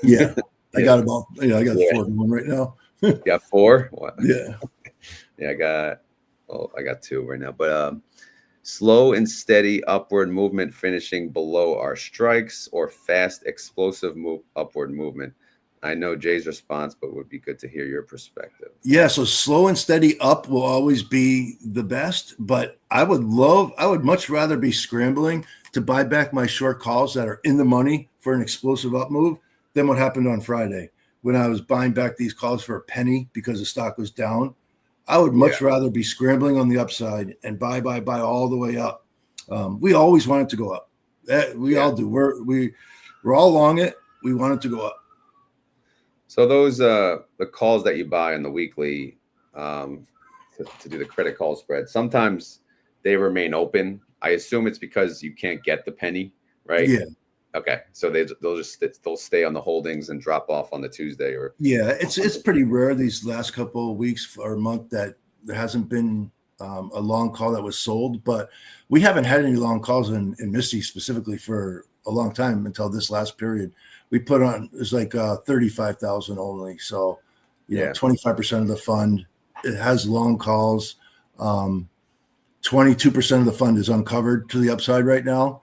Yeah, I got 4 going right now. You got 4? What? Yeah. Yeah, I got 2 right now. But slow and steady upward movement finishing below our strikes, or fast explosive upward movement? I know Jay's response, but it would be good to hear your perspective. Yeah, so slow and steady up will always be the best, but I would much rather be scrambling to buy back my short calls that are in the money for an explosive up move than what happened on Friday when I was buying back these calls for a penny because the stock was down. I would much rather be scrambling on the upside and buy all the way up. We always want it to go up. We all do. We're all long it. We want it to go up. So those the calls that you buy on the weekly to do the credit call spread, sometimes they remain open. I assume it's because you can't get the penny, right? Yeah. Okay. So they'll stay on the holdings and drop off on the Tuesday, or it's pretty rare these last couple of weeks or a month that there hasn't been a long call that was sold, but we haven't had any long calls in Misty specifically for a long time until this last period. We put on, it's like 35,000 only. So, 25% of the fund, it has long calls. 22% of the fund is uncovered to the upside right now.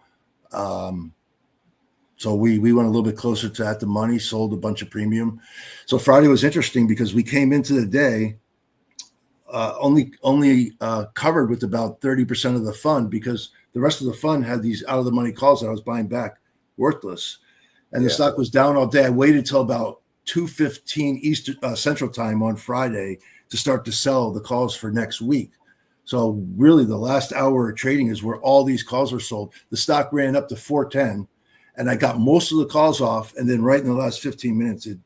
So we went a little bit closer to at the money, sold a bunch of premium. So Friday was interesting because we came into the day only covered with about 30% of the fund, because the rest of the fund had these out of the money calls that I was buying back worthless. And the stock was down all day. I waited till about 2:15 Eastern Central Time on Friday to start to sell the calls for next week. So really the last hour of trading is where all these calls were sold. The stock ran up to 410, and I got most of the calls off. And then right in the last 15 minutes, it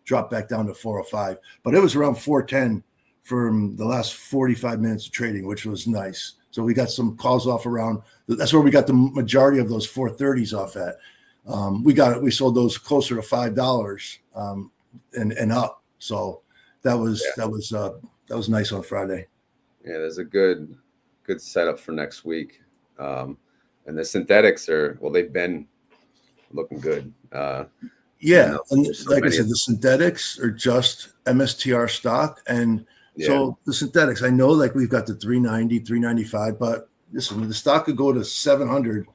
dropped back down to 405. But it was around 410 from the last 45 minutes of trading, which was nice. So we got some calls off around. That's where we got the majority of those 430s off at. We sold those closer to $5 and up. So that was nice on Friday. Yeah, there's a good setup for next week. And the synthetics they've been looking good. And like I said, the synthetics are just MSTR stock. And so the synthetics, I know like we've got the 390, 395, but listen, the stock could go to 700.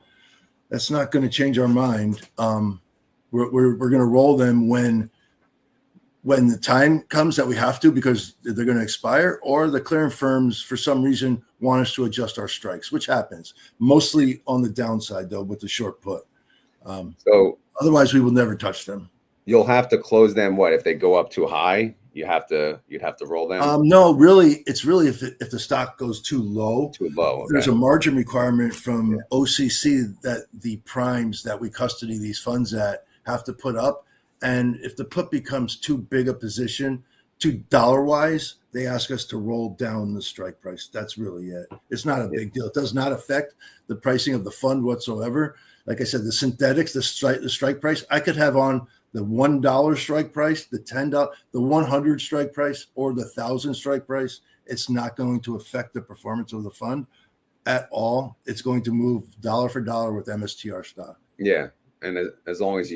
That's not going to change our mind. We're going to roll them when the time comes that we have to, because they're going to expire, or the clearing firms for some reason want us to adjust our strikes, which happens mostly on the downside though with the short put. So otherwise we will never touch them. You'll have to close them if they go up too high, you'd have to roll them No, really, it's really if the stock goes too low. too low. Okay. There's a margin requirement from OCC that the primes that we custody these funds at have to put up. And if the put becomes too big a position, too dollar-wise, they ask us to roll down the strike price. That's really it. It's not a big deal. It does not affect the pricing of the fund whatsoever. Like I said, the synthetics, the strike price, I could have on the $1 strike price, the $10, the 100 strike price, or the 1,000 strike price. It's not going to affect the performance of the fund at all. It's going to move dollar for dollar with MSTR stock. Yeah, and as long as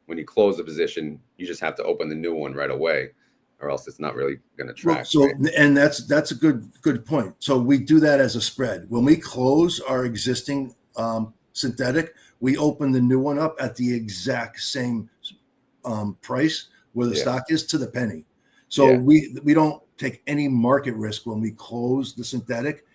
when you close the position, you just have to open the new one right away, or else it's not really going to track. So, right? and that's a good point. So we do that as a spread. When we close our existing synthetic, we open the new one up at the exact same price where the stock is to the penny. So we don't take any market risk when we close the synthetic.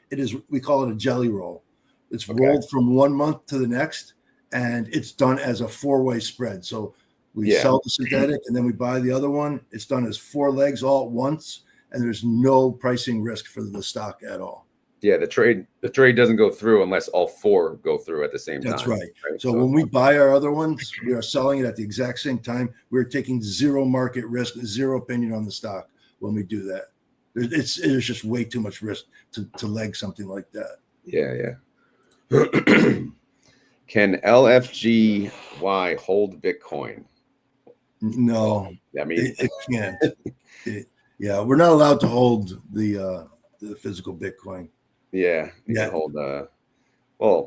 We call it a jelly roll. It's rolled from 1 month to the next, and it's done as a 4-way spread. So we sell the synthetic and then we buy the other one. It's done as 4 legs all at once, and there's no pricing risk for the stock at all. Yeah, the trade doesn't go through unless all 4 go through at the same time. That's right. So when we buy our other ones, we are selling it at the exact same time. We're taking zero market risk, zero opinion on the stock when we do that. There's just way too much risk to leg something like that. Yeah. Can LFGY hold Bitcoin? No. I mean, it can't. We're not allowed to hold the physical Bitcoin. Yeah, you can hold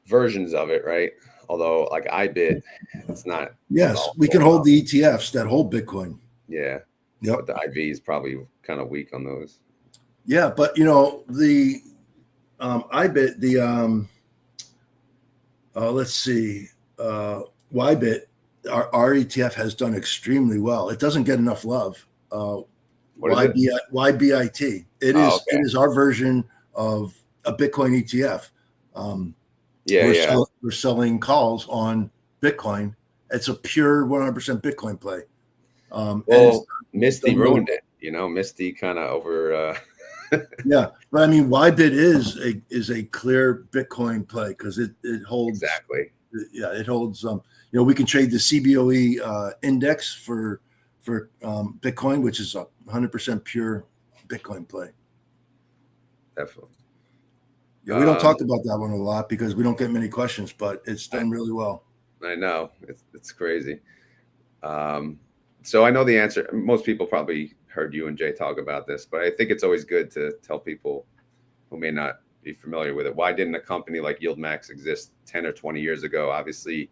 versions of it, right? Although like IBIT, it's not. Yes, we can hold the ETFs that hold Bitcoin. Yeah. But the IV is probably kind of weak on those. Yeah, but the IBIT, let's see, YBIT, our ETF has done extremely well. It doesn't get enough love. YBIT. It is our version of a Bitcoin ETF. We're selling calls on Bitcoin. It's a pure 100% Bitcoin play. Misty ruined it. Misty kind of over. Yeah, but I mean, YBIT is a clear Bitcoin play because it holds exactly. Yeah, it holds. We can trade the CBOE index for Bitcoin, which is a 100% pure Bitcoin play. Definitely. Yeah, we don't talk about that one a lot because we don't get many questions, but it's done really well. I know it's crazy. So I know the answer. Most people probably heard you and Jay talk about this, but I think it's always good to tell people who may not be familiar with it. Why didn't a company like YieldMax exist 10 or 20 years ago? Obviously,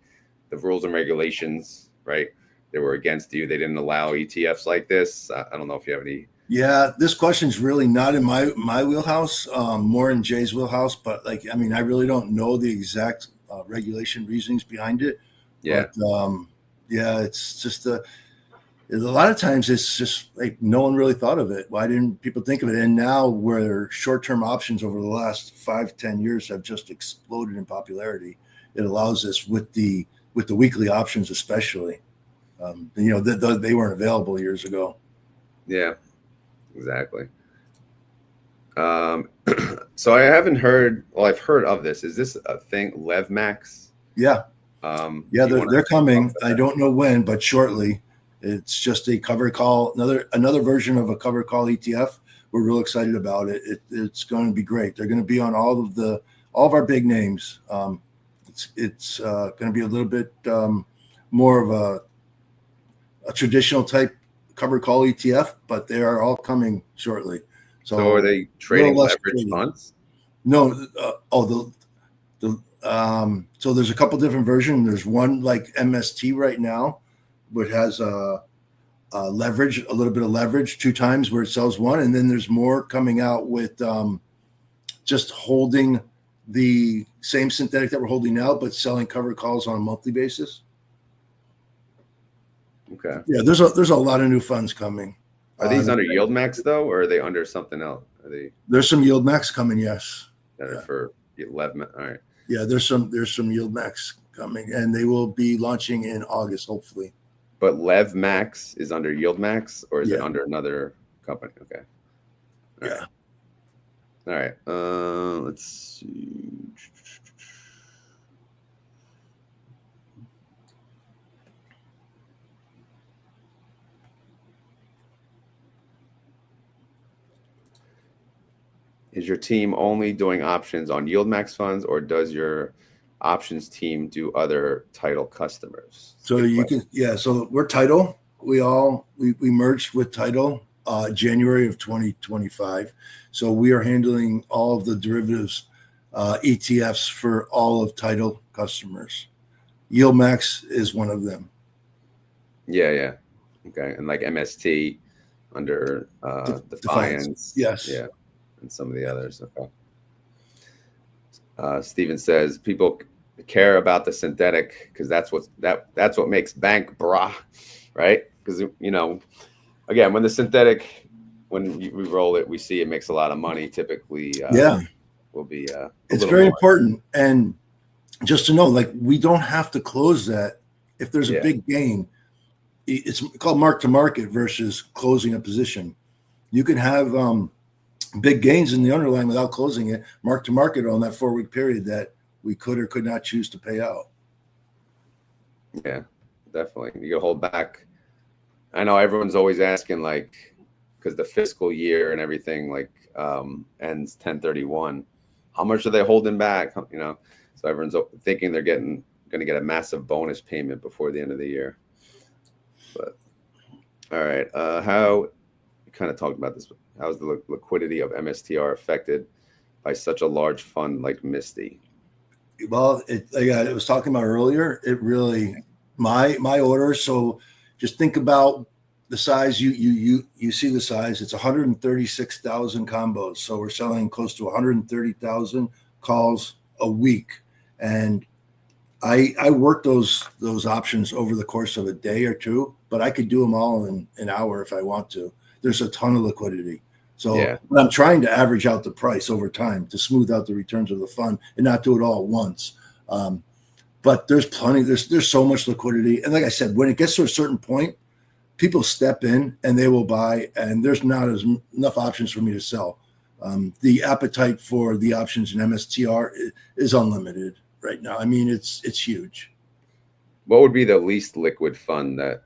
the rules and regulations, right? They were against you. They didn't allow ETFs like this. I don't know if you have any. Yeah, this question's really not in my wheelhouse, more in Jay's wheelhouse. But I really don't know the exact regulation reasonings behind it. Yeah. But it's just a lot of times it's just like no one really thought of it. Why didn't people think of it? And now where short-term options over the last 5-10 years have just exploded in popularity, it allows us with the weekly options, especially. They weren't available years ago. Yeah, exactly. So I haven't heard. Well, I've heard of this. Is this a thing, YieldMax? Yeah. They're coming. I don't know when, but shortly. It's just a covered call, another version of a covered call ETF. We're real excited about it. It's going to be great. They're going to be on all of our big names. It's going to be a little bit more of a traditional type covered call ETF, but they are all coming shortly. So are they trading leveraged funds? No. So there's a couple different versions. There's one like MSTY right now, which has a little bit of leverage 2 times where it sells 1. And then there's more coming out with just holding the same synthetic that we're holding now, but selling covered calls on a monthly basis. Okay. Yeah, there's a lot of new funds coming. Are these under YieldMax though, or are they under something else? There's some YieldMax coming, yes. That are for YieldMax. All right. Yeah, there's some YieldMax coming, and they will be launching in August, hopefully. But YieldMax is under YieldMax, or is it Yeah. under another company? Okay. All Yeah. right. All right. Let's see. Is your team only doing options on YieldMax funds, or does your options team do other title customers? So you can, yeah. So we're title. We merged with title January of 2025. So we are handling all of the derivatives ETFs for all of title customers. YieldMax is one of them. Yeah. Okay. And like MST under Defiance. Yes. Yeah. And some of the others. Okay. Steven says people care about the synthetic because that's what makes bank brah, right? Because again, when the synthetic, we roll it, we see it makes a lot of money. Typically, will be it's very important. And just to know, like, we don't have to close that if there's a big gain. It's called mark to market versus closing a position. You can have big gains in the underlying without closing it, mark to market on that 4-week period that we could or could not choose to pay out. Yeah, definitely. You can hold back. I know everyone's always asking, like, because the fiscal year and everything ends 10/31. How much are they holding back? So everyone's thinking they're going to get a massive bonus payment before the end of the year. But all right, how we kind of talked about this. How is the liquidity of MSTR affected by such a large fund like Misty? Well, like I was talking about earlier, it really my order. So just think about the size. You see the size. It's 136,000 combos. So we're selling close to 130,000 calls a week, and I work those options over the course of a day or two, but I could do them all in an hour if I want to. There's a ton of liquidity. So I'm trying to average out the price over time to smooth out the returns of the fund and not do it all at once. But there's plenty, there's so much liquidity. And like I said, when it gets to a certain point, people step in and they will buy, and there's not enough options for me to sell. The appetite for the options in MSTR is unlimited right now. I mean, it's huge. What would be the least liquid fund that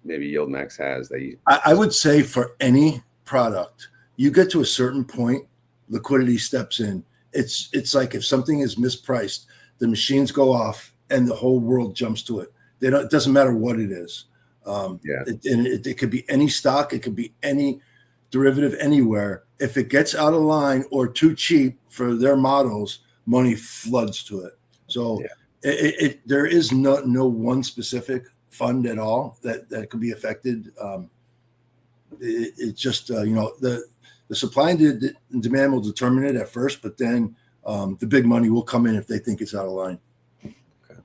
maybe YieldMax has that you? I would say for any product, you get to a certain point, liquidity steps in. It's like if something is mispriced, the machines go off and the whole world jumps to it. It doesn't matter what it is. It could be any stock, it could be any derivative anywhere. If it gets out of line or too cheap for their models, money floods to it. So there is no one specific fund at all that could be affected. It's just the supply and demand will determine it at first, but then the big money will come in if they think it's out of line. Okay.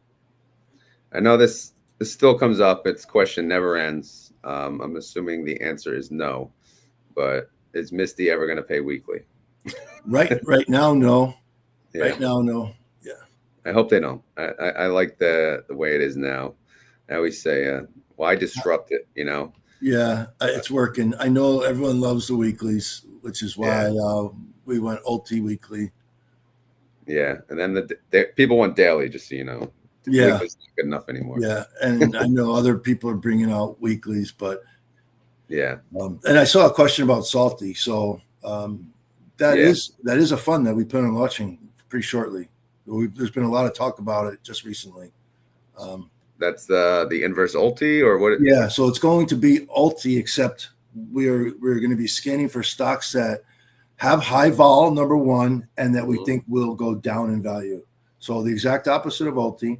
I know this still comes up. Its question never ends. I'm assuming the answer is no, but is Misty ever going to pay weekly? Right now, no. Yeah. Right now, no. Yeah. I hope they don't. I like the way it is now. I always say, why disrupt it? Yeah, it's working. I know everyone loves the weeklies, which is why we went ulti weekly. Yeah, and then the people want daily, just so you know. Yeah, it's not good enough anymore. Yeah, and I know other people are bringing out weeklies, but yeah. And I saw a question about Salty, so that is a fund that we plan on launching pretty shortly. There's been a lot of talk about it just recently. That's the inverse ulti, or what? Yeah, so it's going to be ulti, except we're going to be scanning for stocks that have high vol, number one, and that we think will go down in value. So the exact opposite of ulti.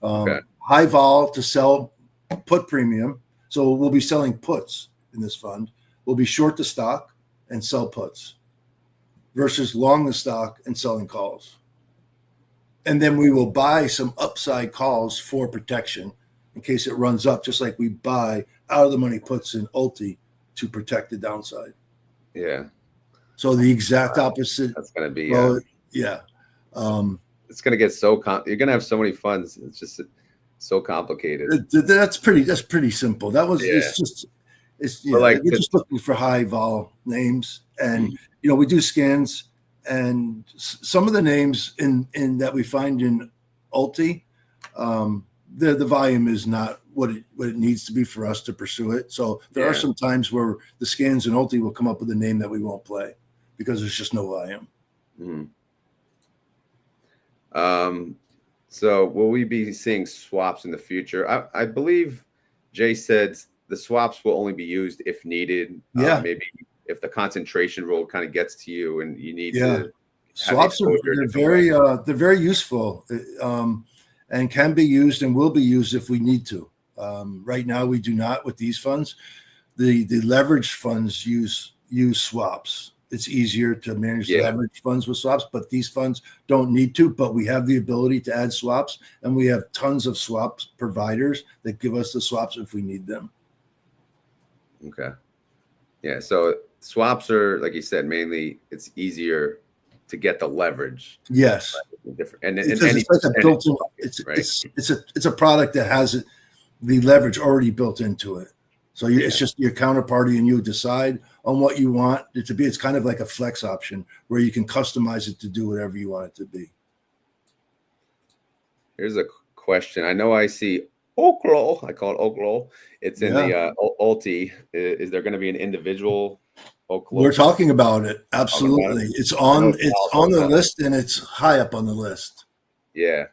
High vol to sell put premium. So we'll be selling puts in this fund. We'll be short the stock and sell puts versus long the stock and selling calls. And then we will buy some upside calls for protection in case it runs up, just like we buy out of the money puts in ulti to protect the downside. Yeah. So the exact opposite. That's going to be. Yeah. It's going to get so you're going to have so many funds. It's just So complicated. That's pretty simple. That was Yeah. it's But like we're just looking for high vol names, and we do scans, and some of the names in that we find in Ulti, the volume is not what it needs to be for us to pursue it. So there are some times where the scans in Ulti will come up with a name that we won't play because there's just no volume. So will we be seeing swaps in the future? I believe Jay said the swaps will only be used if needed. Maybe if the concentration rule kind of gets to you and you need to. Swaps they're very useful, and can be used and will be used if we need to. Right now we do not with these funds. The leveraged funds use swaps. It's easier to manage the leveraged funds with swaps, but these funds don't need to. But we have the ability to add swaps, and we have tons of swaps providers that give us the swaps if we need them. Okay. Yeah. So swaps are, like you said, mainly it's easier to get the leverage. Yes. And it's like a built-in. It's a product that has the leverage already built into it. So it's just your counterparty and you decide on what you want it to be. It's kind of like a flex option where you can customize it to do whatever you want it to be. Here's a question. I know I see Oklo. I call it Oklo. It's in the Ulti. Is there going to be an individual Oklo? We're talking about it. Absolutely. It's on the list, and it's high up on the list. Yeah.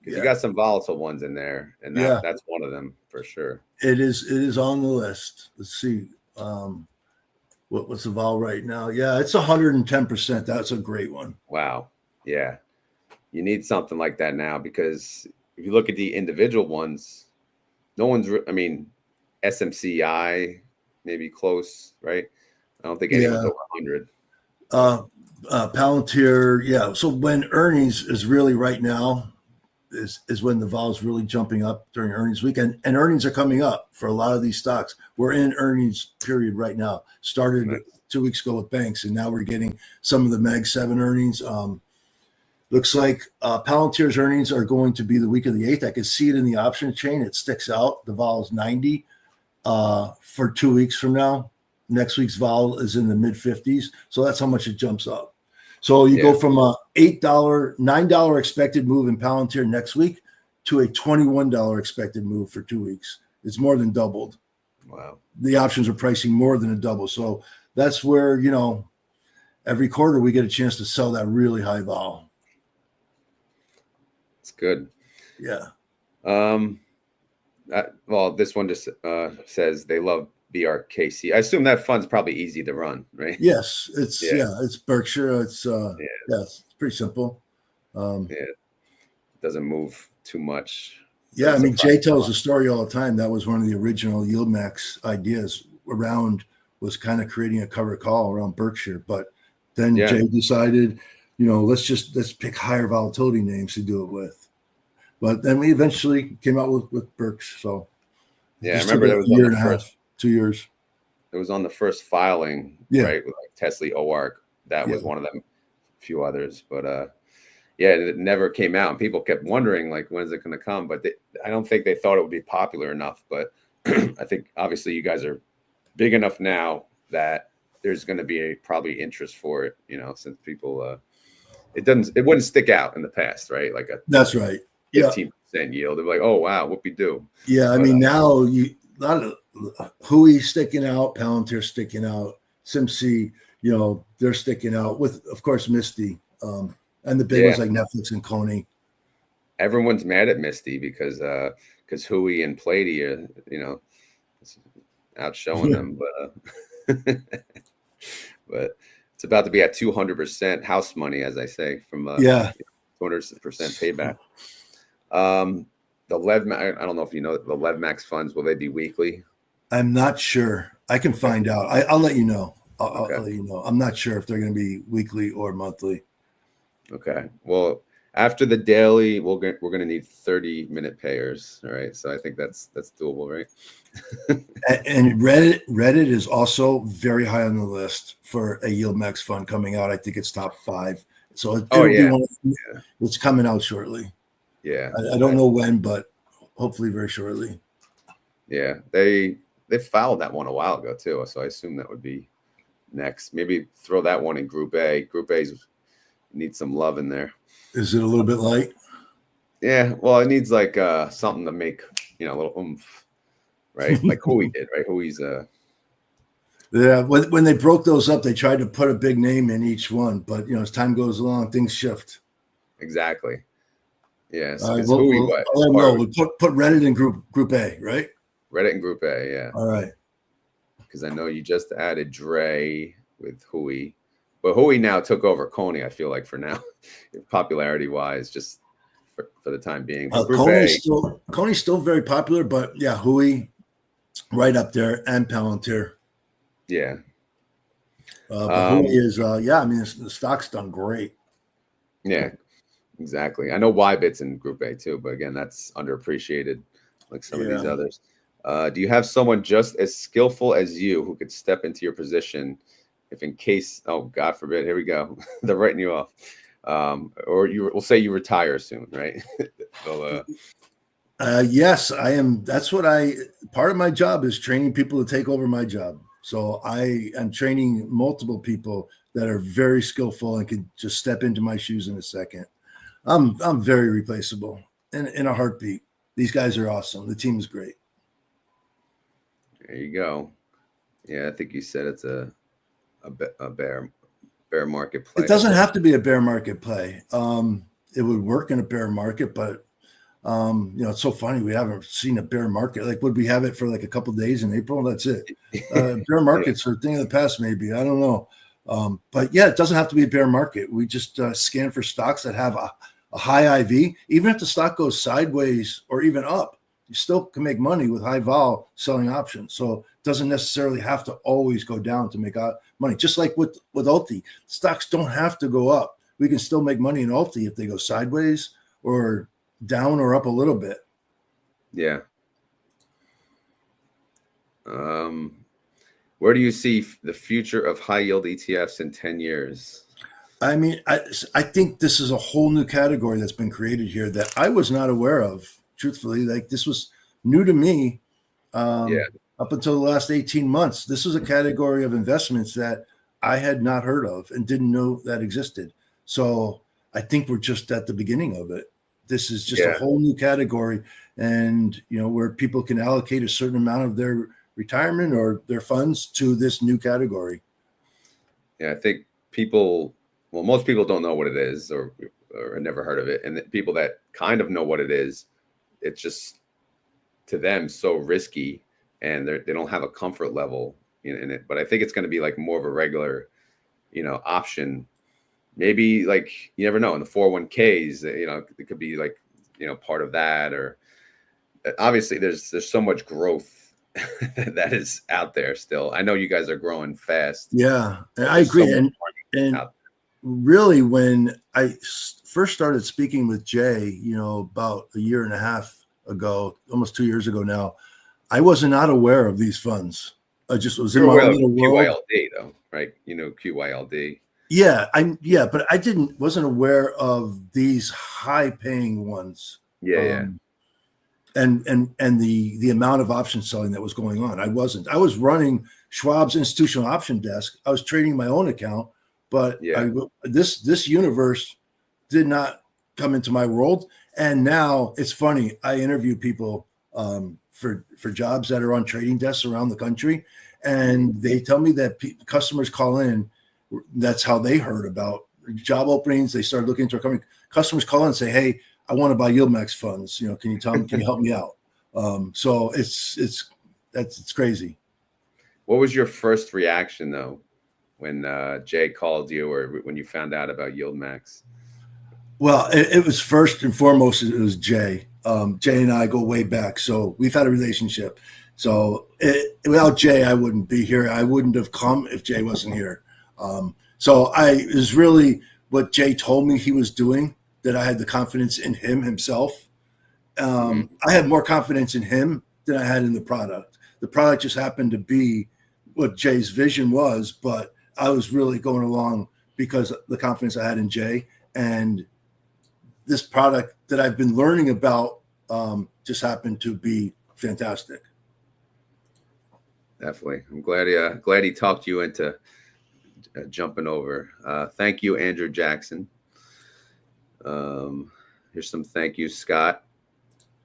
You got some volatile ones in there, and that's one of them for sure. It is on the list. Let's see. What's the vol right now? Yeah, it's 110%. That's a great one. Wow. Yeah. You need something like that now, because if you look at the individual ones, no one's, SMCY maybe close, right? I don't think anyone's over 100. Palantir, so when earnings is really right now is when the vol is really jumping up during earnings week, and earnings are coming up for a lot of these stocks. We're in earnings period right now. Started 2 weeks ago with banks, and now we're getting some of the Mag 7 earnings. Looks like Palantir's earnings are going to be the week of the 8th. I can see it in the option chain. It sticks out. The vol is 90 for 2 weeks from now. Next week's vol is in the mid 50s. So that's how much it jumps up. So you go from a $9 expected move in Palantir next week to a $21 expected move for 2 weeks. It's more than doubled. Wow. The options are pricing more than a double. So that's where, every quarter we get a chance to sell that really high vol. It's good. Yeah. Well, this one just says they love BRKC. I assume that fund's probably easy to run, right? Yes, it's Berkshire. It's it's pretty simple. It doesn't move too much. Yeah, Jay tells the story all the time. That was one of the original YieldMax ideas around, was kind of creating a cover call around Berkshire. But then Jay decided, let's pick higher volatility names to do it with. But then we eventually came out with Berkshire. So I remember that was a year and a half. 2 years. It was on the first filing, right? With like Tesla, OARC. That was one of them, a few others. But it never came out. And people kept wondering, like, when is it going to come? But I don't think they thought it would be popular enough. But I think obviously you guys are big enough now that there's going to be probably interest for it, since people, it wouldn't stick out in the past, right? Like that's right. 15% yield. They're like, oh, wow, whoop-de-doo. Yeah, now a lot of Hui sticking out, Palantir sticking out, SMCY, they're sticking out with, of course, Misty, and the big ones like Netflix and Coney. Everyone's mad at Misty because Hui and Plady are, out showing them, but it's about to be at 200% house money, as I say, from 200% payback. The LevMax, I don't know if you know the LevMax funds, will they be weekly? I'm not sure. I can find out. I'll let you know. I'll let you know. I'm not sure if they're going to be weekly or monthly. Okay. Well, after the daily, we're going to need 30-minute payers. All right. So I think that's doable, right? And Reddit is also very high on the list for a YieldMax fund coming out. I think it's top 5. So it'll be one. It's coming out shortly. Yeah. I don't know when, but hopefully very shortly. Yeah, they filed that one a while ago too, so I assume that would be next. Maybe throw that one in Group A. Group A's needs some love in there. Is it a little bit light? Yeah, well, it needs like something to make, you know, a little oomph, right? Like Hui did, right? Hui's Yeah, when they broke those up, they tried to put a big name in each one, but you know, as time goes along, things shift. exactly. Yes, All right, because Hui we'll was let them part know. of We'll put Reddit in Group A, right? Reddit and Group A, yeah. All right. Because I know you just added Dre with Hui, but Hui now took over Coney. I feel like for now, popularity wise, just for the time being. But Group Coney's still very popular, but yeah, Hui right up there and Palantir. Yeah. But Hui is, yeah, I mean, the stock's done great. Yeah, exactly. I know YBit's in Group A too, but again, that's underappreciated like some of these others. Do you have someone just as skillful as you who could step into your position if in case, oh, God forbid, here we go, they're writing you off. Or we'll say you retire soon, right? Yes, I am. That's part of my job is training people to take over my job. So I am training multiple people that are very skillful and can just step into my shoes in a second. I'm very replaceable in a heartbeat. These guys are awesome. The team is great. There you go. Yeah, I think you said it's a bear market play. It doesn't have to be a bear market play. It would work in a bear market, but you know, it's so funny. We haven't seen a bear market. Like, would we have it for like a couple of days in April? That's it. Bear markets are a thing of the past, maybe. I don't know. But yeah, it doesn't have to be a bear market. We just scan for stocks that have a high IV. Even if the stock goes sideways or even up, you still can make money with high vol selling options. So it doesn't necessarily have to always go down to make money. Just like with Ulti, stocks don't have to go up. We can still make money in Ulti if they go sideways or down or up a little bit. Yeah. Where do you see the future of high yield ETFs in 10 years? I mean, I think this is a whole new category that's been created here that I was not aware of, truthfully. Like, this was new to me up until the last 18 months. This was a category of investments that I had not heard of and didn't know that existed. So I think we're just at the beginning of it. This is just a whole new category, and you know, where people can allocate a certain amount of their retirement or their funds to this new category. Yeah, I think most people don't know what it is or never heard of it, and the people that kind of know what it is, it's just to them so risky, and they don't have a comfort level in it. But I think it's going to be like more of a regular, you know, option. Maybe like, you never know, in the 401ks, you know, it could be like, you know, part of that. Or obviously there's so much growth that is out there still. I know you guys are growing fast. Yeah, I agree. And really, when I first started speaking with Jay, you know, about a year and a half ago, almost 2 years ago now, I was not aware of these funds. I just was in my own little world. QYLD though, right? You know, QYLD. Yeah, but I wasn't aware of these high-paying ones. Yeah. And the amount of option selling that was going on. I was running Schwab's institutional option desk. I was trading my own account, but this universe did not come into my world. And now it's funny. I interview people for jobs that are on trading desks around the country, and they tell me that customers call in. That's how they heard about job openings. They started looking into a company. Customers call in and say, "Hey, I want to buy YieldMax funds. You know, can you help me out?" So it's crazy. What was your first reaction though when Jay called you, or when you found out about YieldMax? Well, it was first and foremost, it was Jay. Jay and I go way back, so we've had a relationship. So without Jay, I wouldn't be here. I wouldn't have come if Jay wasn't here. So it was really what Jay told me he was doing that I had the confidence in himself. I had more confidence in him than I had in the product. The product just happened to be what Jay's vision was, but I was really going along because of the confidence I had in Jay and this product that I've been learning about just happened to be fantastic. Definitely. I'm glad he talked you into jumping over. Thank you, Andrew Jackson. Here's some thank you, Scott.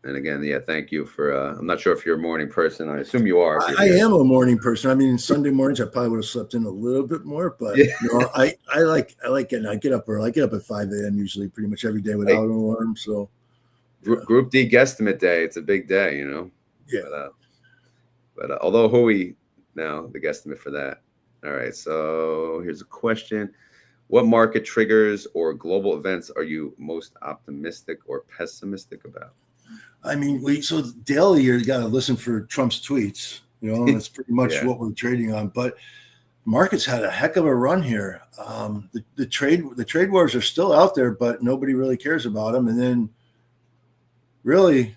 And again, yeah, thank you for. I'm not sure if you're a morning person. I assume you are. I am a morning person. I mean, Sunday mornings I probably would have slept in a little bit more, but yeah. I like getting. I get up early. I get up at 5 a.m. usually, pretty much every day without an alarm. So, Group D guesstimate day. It's a big day, you know. Yeah. But although Hui now the guesstimate for that. All right. So here's a question: what market triggers or global events are you most optimistic or pessimistic about? I mean, so daily you got to listen for Trump's tweets. You know, that's pretty much what we're trading on. But markets had a heck of a run here. The trade wars are still out there, but nobody really cares about them. And then, really,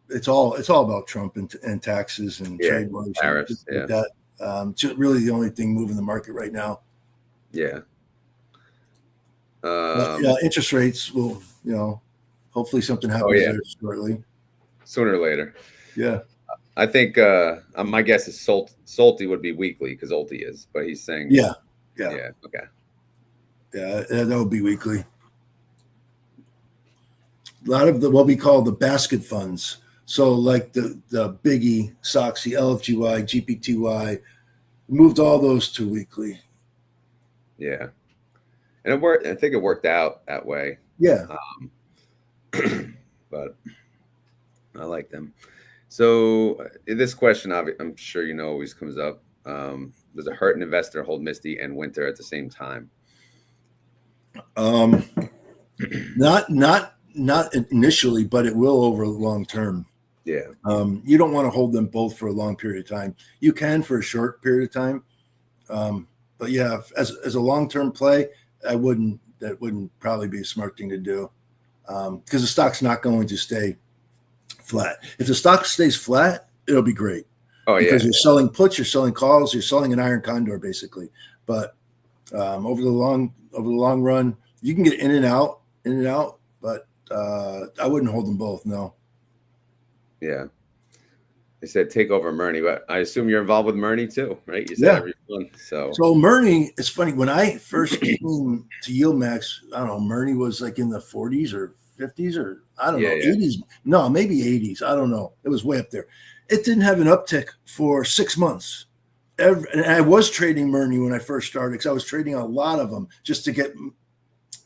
it's all about Trump and taxes and trade wars, tariffs, and like that. It's really the only thing moving the market right now. Yeah. Interest rates will, hopefully something happens there shortly. Sooner or later. Yeah. I think my guess is Salty would be weekly because Ulti is, but he's saying yeah. Okay. Yeah, that would be weekly. A lot of what we call the basket funds. So like the Biggie, Soxy, LFGY, GPTY, moved all those to weekly. Yeah. And it worked. I think it worked out that way. Yeah. But I like them. So this question, I'm sure you know, always comes up. Does a hurt an investor hold Misty and Winter at the same time? Not initially, but it will over long term. Yeah. You don't want to hold them both for a long period of time. You can for a short period of time. But yeah, as a long-term play, that wouldn't probably be a smart thing to do. Because the stock's not going to stay flat. If the stock stays flat, it'll be great. Oh, because you're selling puts, you're selling calls, you're selling an iron condor basically. But over the long run, you can get in and out, but I wouldn't hold them both. No. Yeah. They said take over Murney, but I assume you're involved with Murney too, right? You said every month. So Murney, it's funny. When I first came to YieldMax, I don't know, Murney was like in the 40s or 50s or I don't know, 80s. No, maybe 80s. I don't know. It was way up there. It didn't have an uptick for 6 months. And I was trading Murney when I first started because I was trading a lot of them just to get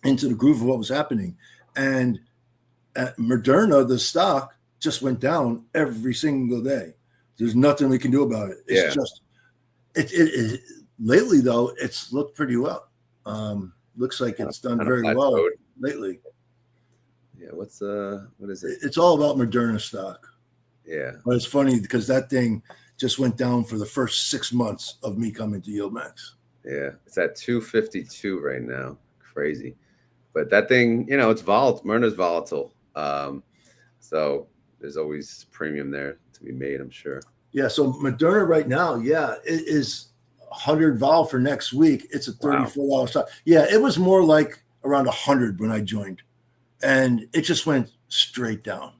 into the groove of what was happening. And at Moderna, the stock just went down every single day. There's nothing we can do about it. It's just it lately though, it's looked pretty well. Looks like it's done very well lately. Yeah, what is it? It's all about Moderna stock. Yeah. But it's funny because that thing just went down for the first 6 months of me coming to YieldMax. Yeah, it's at 252 right now. Crazy. But that thing, it's volatile. Moderna's volatile. So there's always premium there to be made, I'm sure. Yeah, so Moderna right now, it is 100 vol for next week. It's a $34 stock. Yeah, it was more like around 100 when I joined. And it just went straight down.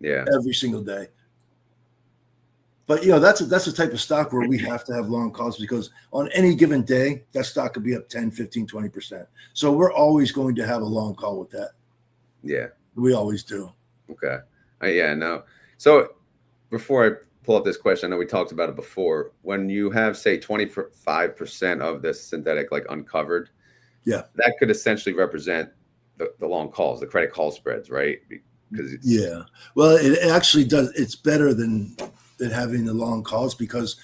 Yeah. Every single day. But, that's the type of stock where we have to have long calls because on any given day, that stock could be up 10, 15, 20%. So we're always going to have a long call with that. Yeah. We always do. Okay. No. So before I pull up this question, I know we talked about it before. When you have, say, 25% of this synthetic like uncovered, that could essentially represent the long calls, the credit call spreads, right? Because well, it actually does. It's better than having the long calls because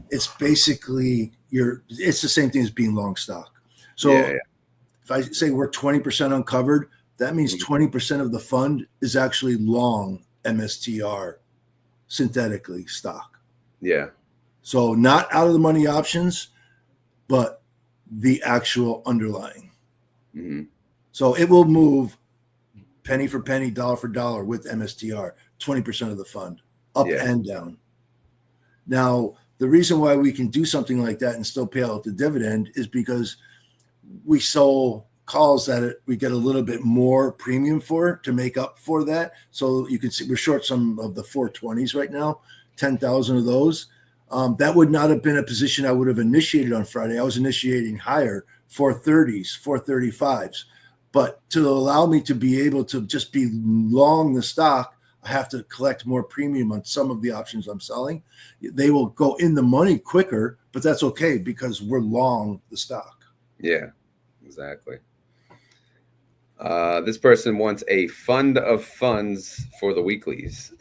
it's basically it's the same thing as being long stock. So if I say we're 20% uncovered, that means 20% of the fund is actually long MSTR synthetically stock. Yeah. So not out of the money options, but the actual underlying. Mm-hmm. So it will move penny for penny, dollar for dollar with MSTR, 20% of the fund, up and down. Now, the reason why we can do something like that and still pay out the dividend is because we sold calls that we get a little bit more premium for to make up for that. So you can see we're short some of the 420s right now, 10,000 of those. That would not have been a position I would have initiated on Friday. I was initiating higher 430s, 435s. But to allow me to be able to just be long the stock, I have to collect more premium on some of the options I'm selling. They will go in the money quicker, but that's okay because we're long the stock. Yeah, exactly. This person wants a fund of funds for the weeklies.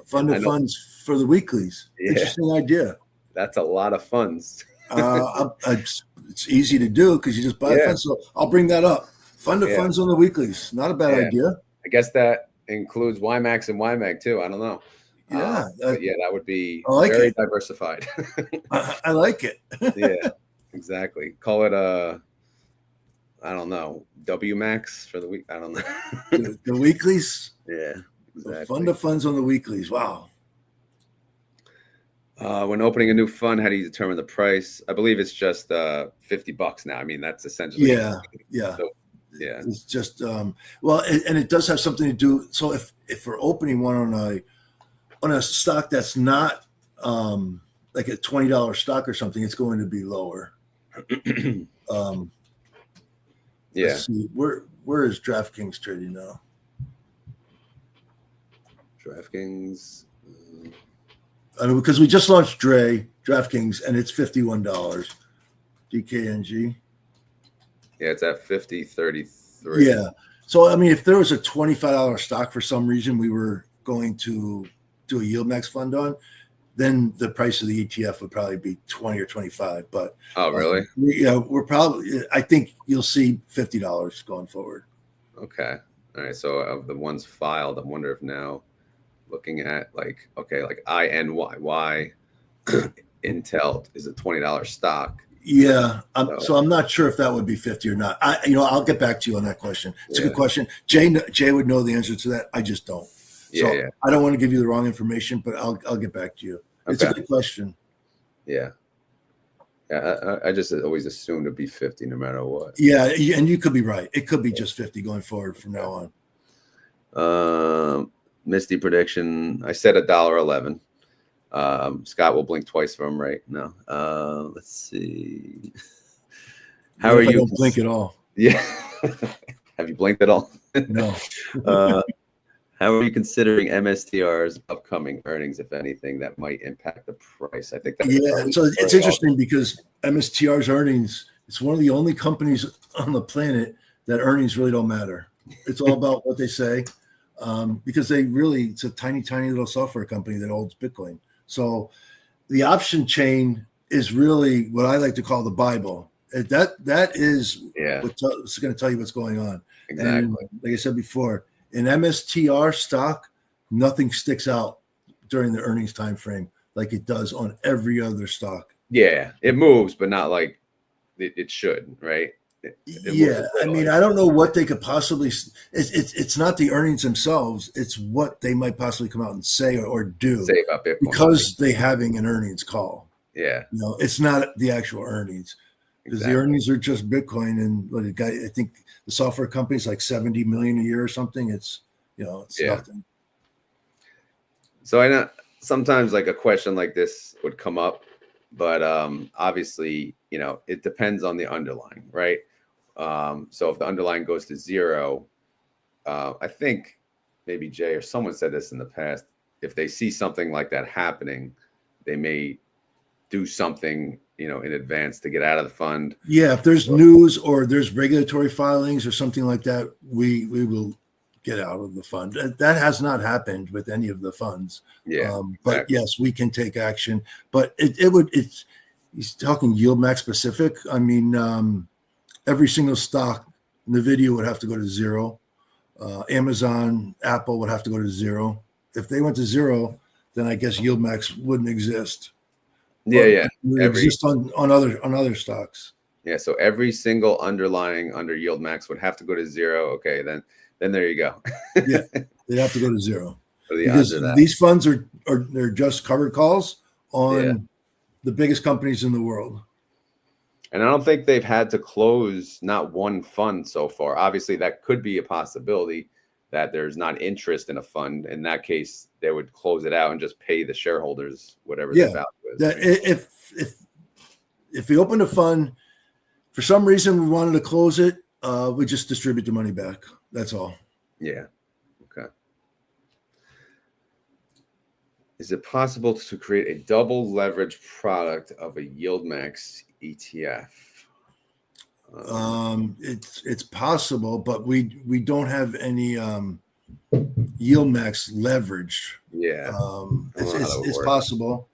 Fund of funds for the weeklies. Yeah. Interesting idea. That's a lot of funds. It's easy to do because you just buy a fund. So I'll bring that up. Fund of funds on the weeklies. Not a bad idea. I guess that includes YMAX and YMAG too. I don't know. Yeah. But yeah, that would be very diversified. I like it. Yeah, exactly. Call it I don't know, WMAX for the week. I don't know. The weeklies? Yeah, exactly. The fund of funds on the weeklies. Wow. When opening a new fund, how do you determine the price? I believe it's just $50 now. I mean, that's essentially yeah. So, yeah. It's just well, and it does have something to do. So if we're opening one on a stock that's not like a $20 stock or something, it's going to be lower. Yeah. Let's see. Where is DraftKings trading now? DraftKings. I mean, because we just launched DraftKings, and it's $51. DKNG. Yeah, it's at 50.33. Yeah. So I mean, if there was a $25 stock for some reason we were going to do a YieldMax fund on, then the price of the ETF would probably be 20 or 25. But oh, really? We're probably. I think you'll see $50 going forward. Okay. All right. So of the ones filed, I wonder if now looking at like INYY Intel is a $20 stock. Yeah. So I'm not sure if that would be 50 or not. I'll get back to you on that question. It's a good question. Jay would know the answer to that. I just don't. So I don't want to give you the wrong information, but I'll get back to you. It's a good question. Yeah. Yeah. I just always assumed it'd be 50 no matter what. Yeah. And you could be right. It could be just 50 going forward from now on. Misty prediction. I said $1.11. Scott will blink twice for him, right? No. Let's see. How are you? I don't blink at all. Yeah. Have you blinked at all? No. How are you considering MSTR's upcoming earnings, if anything, that might impact the price? I think that's so it's interesting because MSTR's earnings, it's one of the only companies on the planet that earnings really don't matter. It's all about what they say. Because it's a tiny, tiny little software company that holds Bitcoin. So the option chain is really what I like to call the Bible. That is what's going to tell you what's going on. Exactly. And like I said before, in MSTR stock, nothing sticks out during the earnings time frame like it does on every other stock. Yeah, it moves, but not like it should, right? I mean, I don't know what they could possibly. It's not the earnings themselves; it's what they might possibly come out and say or do. Say about Bitcoin because they having an earnings call. Yeah, it's not the actual earnings because the earnings are just Bitcoin and I think the software company's like 70 million a year or something. It's it's nothing. So I know sometimes like a question like this would come up, but obviously it depends on the underlying, right? So if the underlying goes to zero, I think maybe Jay or someone said this in the past, if they see something like that happening, they may do something, in advance to get out of the fund. Yeah. If there's news or there's regulatory filings or something like that, we will get out of the fund. That has not happened with any of the funds. Yeah. But yes, we can take action, but he's talking YieldMax specific. I mean, every single stock, NVIDIA would have to go to zero. Amazon, Apple would have to go to zero. If they went to zero, then I guess YieldMax wouldn't exist. Yeah. It would exist on other stocks. Yeah. So every single underlying under YieldMax would have to go to zero. Okay, then there you go. Yeah, they'd have to go to zero. Because these funds they're just covered calls on the biggest companies in the world. And I don't think they've had to close not one fund so far. Obviously, that could be a possibility that there's not interest in a fund. In that case, they would close it out and just pay the shareholders whatever their value is. That if we opened a fund, for some reason we wanted to close it, we just distribute the money back. That's all. Yeah. Okay. Is it possible to create a double leverage product of a YieldMax ETF? It's possible, but we don't have any YieldMax leverage. Yeah. It's possible.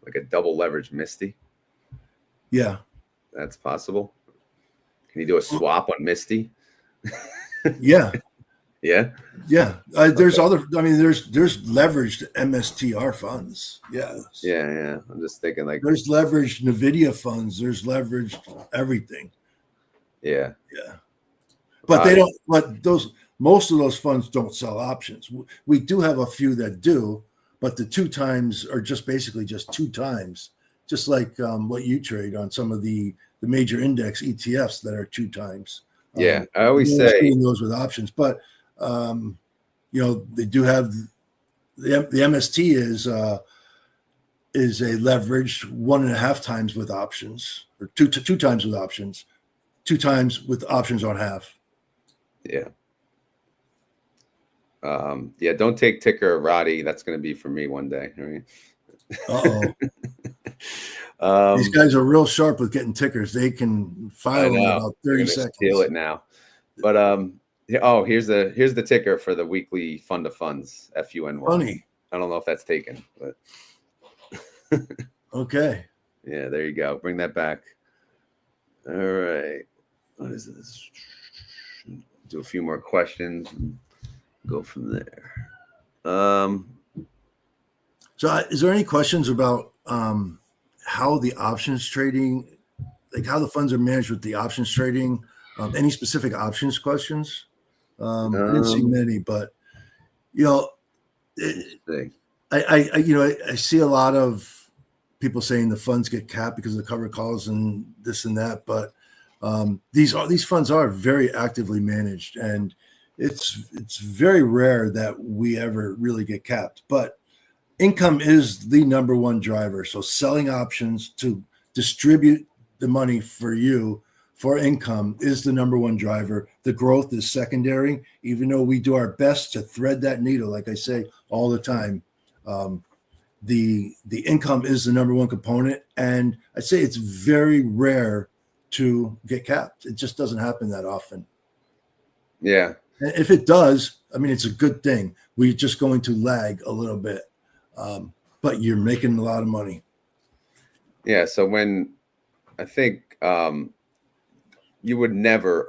Like a double leverage Misty? Yeah. That's possible. Can you do a swap on Misty? Yeah. Yeah. Yeah. There's other, I mean, there's leveraged MSTR funds. Yeah. Yeah. I'm just thinking like there's leveraged NVIDIA funds. There's leveraged everything. Yeah. Yeah. But they don't, but most of those funds don't sell options. We do have a few that do, but the 2 times are just basically just 2 times, just like what you trade on some of the major index ETFs that are 2 times. Yeah. I always say those with options, but they do have the MST is a leveraged 1.5 times with options, or two times with options, 2 times with options on half. Yeah. Yeah, don't take ticker Roddy. That's going to be for me one day. Right? These guys are real sharp with getting tickers. They can file in about 30 seconds. Steal it now. But here's the ticker for the weekly fund of funds, FUNY. Funny. I don't know if that's taken, but okay. Yeah, there you go. Bring that back. All right. What is this? Do a few more questions and go from there. So is there any questions about how the options trading, like how the funds are managed with the options trading? Any specific options questions? I didn't see many, but I see a lot of people saying the funds get capped because of the covered calls and this and that, but these funds are very actively managed, and it's very rare that we ever really get capped. But income is the number one driver. So selling options to distribute the money for you for income is the number one driver. The growth is secondary, even though we do our best to thread that needle, like I say all the time. The income is the number one component, and I'd say it's very rare to get capped. It just doesn't happen that often. Yeah. And if it does, I mean, it's a good thing. We're just going to lag a little bit, but you're making a lot of money. Yeah. So when I think you would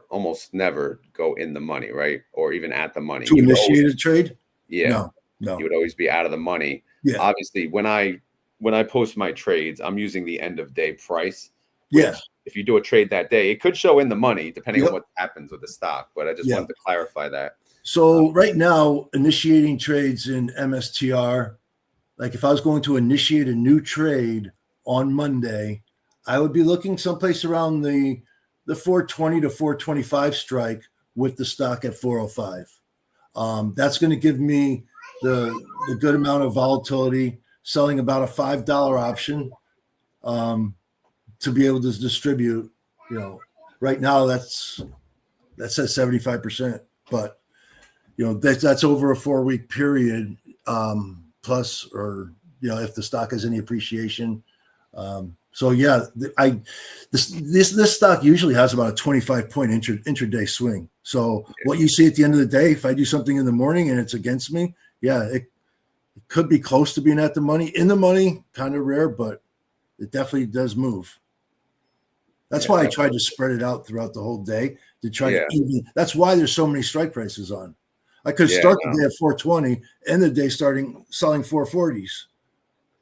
almost never go in the money, right? Or even at the money. To initiate a trade? Yeah. No. You would always be out of the money. Yeah. Obviously, when I post my trades, I'm using the end of day price. Yeah. If you do a trade that day, it could show in the money depending on what happens with the stock. But I just wanted to clarify that. So right now, initiating trades in MSTR, like if I was going to initiate a new trade on Monday, I would be looking someplace around the 420 to 425 strike with the stock at 405. That's going to give me the good amount of volatility, selling about a $5 option to be able to distribute. Right now that's at 75%, but that's over a 4-week period, plus, or if the stock has any appreciation. So yeah, this stock usually has about a 25-point intraday swing. So what you see at the end of the day, if I do something in the morning and it's against me, it could be close to being at the money. In the money, kind of rare, but it definitely does move. That's why I tried to spread it out throughout the whole day to try to even. That's why there's so many strike prices on. I could start the day at 420, end the day selling 440s,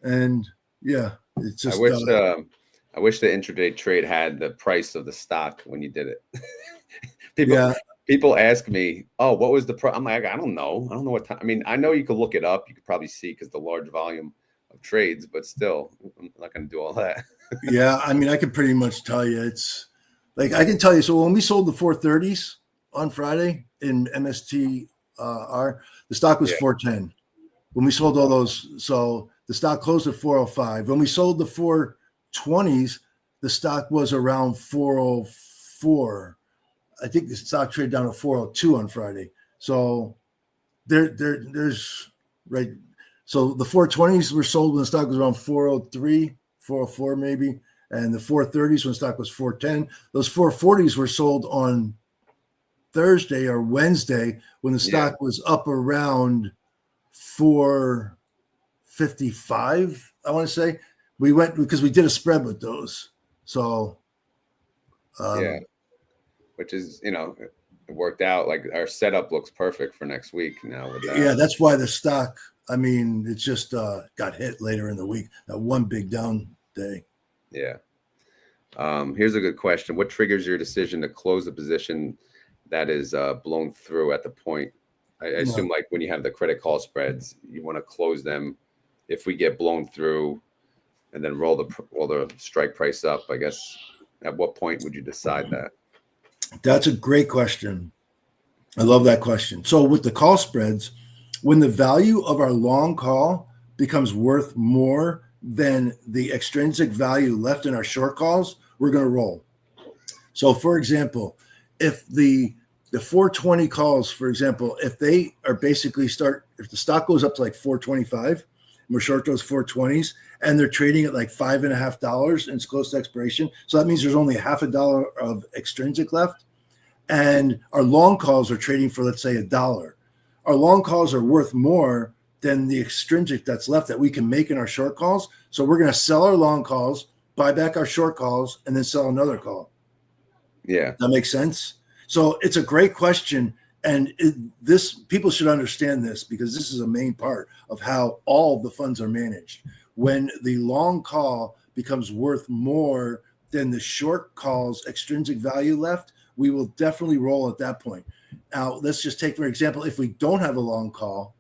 and it's just. I wish the intraday trade had the price of the stock when you did it. People ask me, "Oh, what was the price?" I'm like, I don't know. I don't know what time. I mean, I know you could look it up. You could probably see because the large volume of trades, but still, I'm not going to do all that. Yeah, I mean, I can pretty much tell you it's like I can tell you. So when we sold the 430s on Friday in MSTR, the stock was Yeah. 410. When we sold all those, so the stock closed at 405. When we sold the 420s, the stock was around 404. I think the stock traded down to 402 on Friday. So there's right. So the 420s were sold when the stock was around 403, 404 maybe, and the 430s when the stock was 410. Those 440s were sold on Thursday or Wednesday when the Yeah. stock was up around 455. I want to say we went because we did a spread with those. So Yeah. Which is, it worked out. Like our setup looks perfect for next week now with that. yeah, that's why the stock. I mean, it just got hit later in the week. That one big down day. Yeah. Here's a good question. What triggers your decision to close a position that is blown through at the point? I assume like when you have the credit call spreads, you want to close them if we get blown through and then roll the strike price up. I guess at what point would you decide that? That's a great question. I love that question. So with the call spreads, when the value of our long call becomes worth more than the extrinsic value left in our short calls, we're going to roll. So for example, if the 420 calls, for example, if they are basically if the stock goes up to like 425 and we're short those 420s and they're trading at like $5.50 and it's close to expiration. So that means there's only $0.50 of extrinsic left. And our long calls are trading for, let's say, $1. Our long calls are worth more than the extrinsic that's left that we can make in our short calls. So we're going to sell our long calls, buy back our short calls, and then sell another call. Yeah. That makes sense. So it's a great question. And this people should understand this because this is a main part of how all of the funds are managed. When the long call becomes worth more than the short call's extrinsic value left, we will definitely roll at that point. Now, let's just take, for example, if we don't have a long call,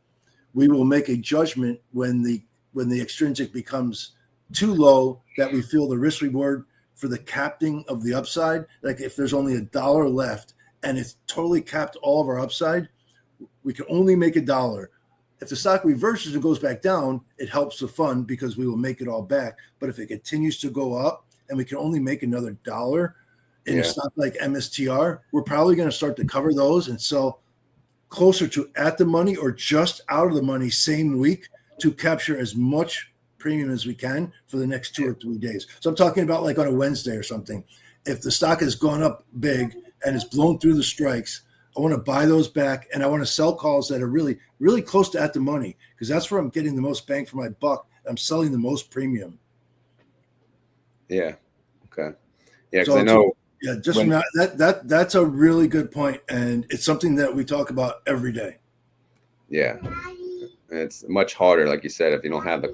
we will make a judgment when the extrinsic becomes too low that we feel the risk reward for the capping of the upside. Like if there's only $1 left and it's totally capped all of our upside, we can only make $1. If the stock reverses and goes back down, it helps the fund because we will make it all back. But if it continues to go up and we can only make another $1 in a stock like MSTR, we're probably going to start to cover those and sell closer to at the money or just out of the money same week to capture as much premium as we can for the next 2 or 3 days. So I'm talking about like on a Wednesday or something. If the stock has gone up big and it's blown through the strikes, I want to buy those back and I want to sell calls that are really, really close to at the money because that's where I'm getting the most bang for my buck. I'm selling the most premium. Yeah. Okay. Yeah, because So I know. Yeah, just that's a really good point, and it's something that we talk about every day. Yeah, it's much harder, like you said, if you don't have the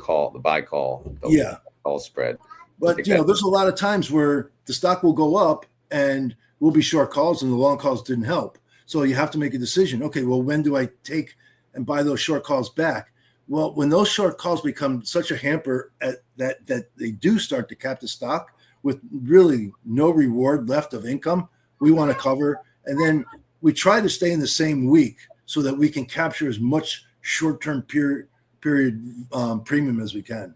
buy call, the call spread. But there's a lot of times where the stock will go up and we'll be short calls, and the long calls didn't help. So you have to make a decision. Okay, well, when do I take and buy those short calls back? Well, when those short calls become such a hamper that they do start to cap the stock with really no reward left of income, we want to cover. And then we try to stay in the same week so that we can capture as much short-term period premium as we can.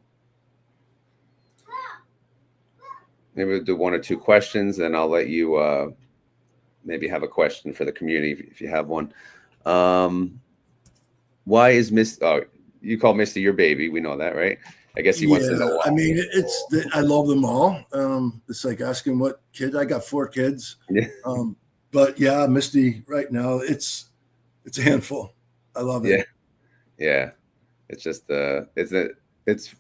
Maybe we'll do 1 or 2 questions, and I'll let you maybe have a question for the community if you have one. Why is you call Misty your baby? We know that, right? I guess he wants to know why. I mean, I love them all. It's like asking what kid. I got 4 kids. Yeah. But yeah, Misty right now, it's a handful. I love it. Yeah. It's just it's.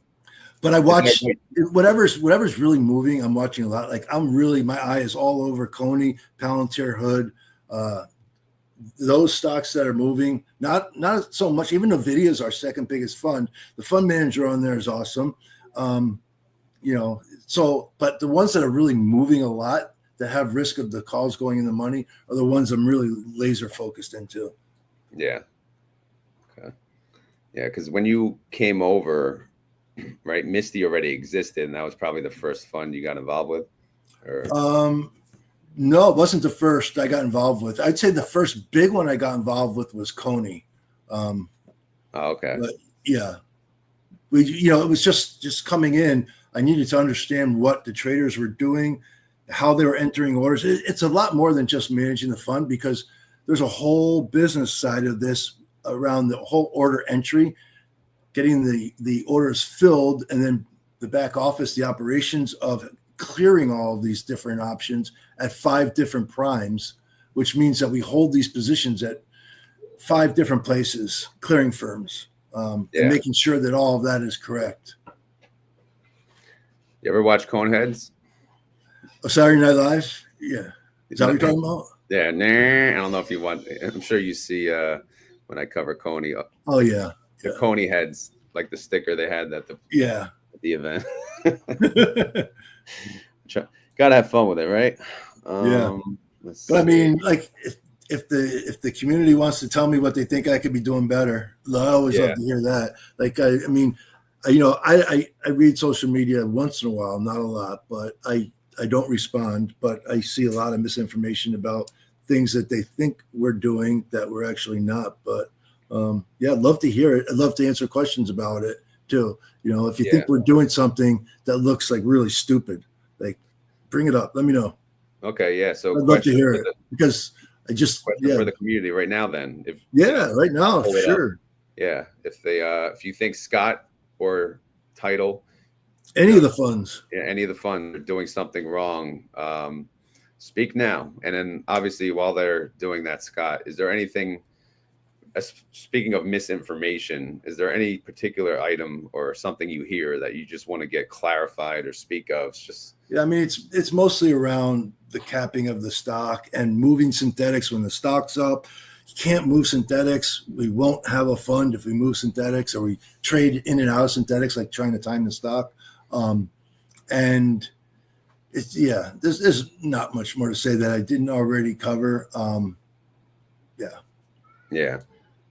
But I watch whatever's really moving. I'm watching a lot. Like my eye is all over Coney, Palantir, Hood. Those stocks that are moving, not so much. Even NVIDIA is our second biggest fund. The fund manager on there is awesome. So, but the ones that are really moving a lot that have risk of the calls going in the money are the ones I'm really laser focused into. Yeah. Okay. Yeah, because when you came over, right? Misty already existed, and that was probably the first fund you got involved with. Or No, it wasn't the first I got involved with. I'd say the first big one I got involved with was Coney. oh, okay. But yeah, it was just coming in. I needed to understand what the traders were doing, how they were entering orders. It's a lot more than just managing the fund, because there's a whole business side of this around the whole order entry, getting the orders filled, and then the back office, the operations of clearing all of these different options at 5 different primes, which means that we hold these positions at 5 different places, clearing firms, and making sure that all of that is correct. You ever watch Coneheads? Oh, Saturday Night Live? Yeah. Is that what you're talking about? Yeah. Nah, I don't know if you want. I'm sure you see when I cover Coney. Oh yeah. The Coney heads, like the sticker they had at the event. Gotta have fun with it, right? But I mean, like, if the community wants to tell me what they think I could be doing better, I always love to hear that. Like, I mean, I read social media once in a while, not a lot, but I don't respond, but I see a lot of misinformation about things that they think we're doing that we're actually not. But I'd love to hear it. I'd love to answer questions about it too. If you think we're doing something that looks like really stupid, like, bring it up. Let me know. Okay, yeah. So I'd love to hear it, because I just for the community right now. Then, if right now, for sure. If you think Scott or Title, any of the funds, any of the funds are doing something wrong, speak now. And then, obviously, while they're doing that, Scott, is there anything? Speaking of misinformation, is there any particular item or something you hear that you just want to get clarified or speak of? I mean, it's mostly around the capping of the stock and moving synthetics when the stock's up. You can't move synthetics. We won't have a fund if we move synthetics, or we trade in and out of synthetics, like trying to time the stock. And it's there's not much more to say that I didn't already cover.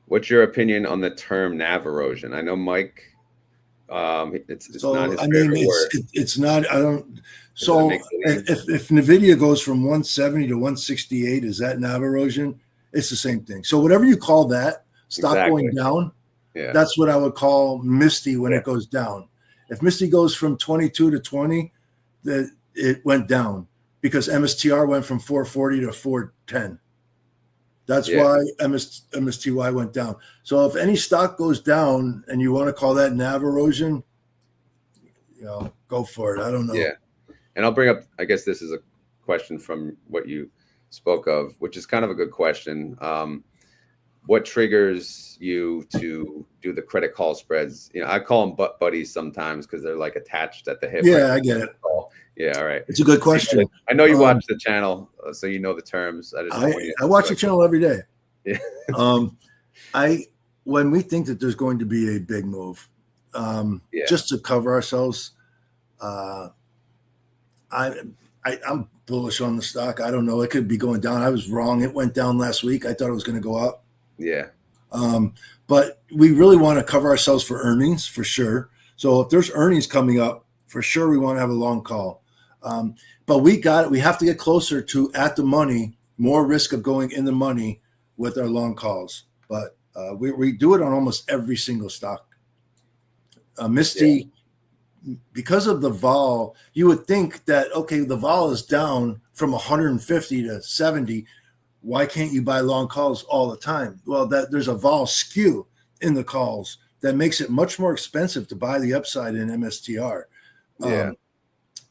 What's your opinion on the term NAV erosion? I know Mike. It's not his favorite word. It's not. I don't. So if Nvidia goes from 170 to 168, is that NAV erosion? It's the same thing. So whatever you call that stock going down, that's what I would call Misty when it goes down. If Misty goes from 22 to 20, that it went down because MSTR went from 440 to 410. That's why MSTY went down. So if any stock goes down and you want to call that NAV erosion, go for it. I don't know. Yeah. And I'll bring up, I guess this is a question from what you spoke of, which is kind of a good question. What triggers you to do the credit call spreads? I call them butt buddies sometimes because they're like attached at the hip. Yeah, I get it. Yeah, all right. It's a good question. I know you watch the channel, so you know the terms. I watch the channel every day. Yeah. When we think that there's going to be a big move, just to cover ourselves, I'm bullish on the stock. I don't know. It could be going down. I was wrong. It went down last week. I thought it was going to go up. Yeah. But we really want to cover ourselves for earnings for sure. So if there's earnings coming up, for sure we want to have a long call. But we have to get closer to at the money, more risk of going in the money with our long calls. But we do it on almost every single stock. Misty, because of the vol, you would think that, okay, the vol is down from 150 to 70. Why can't you buy long calls all the time? Well, there's a vol skew in the calls that makes it much more expensive to buy the upside in MSTR.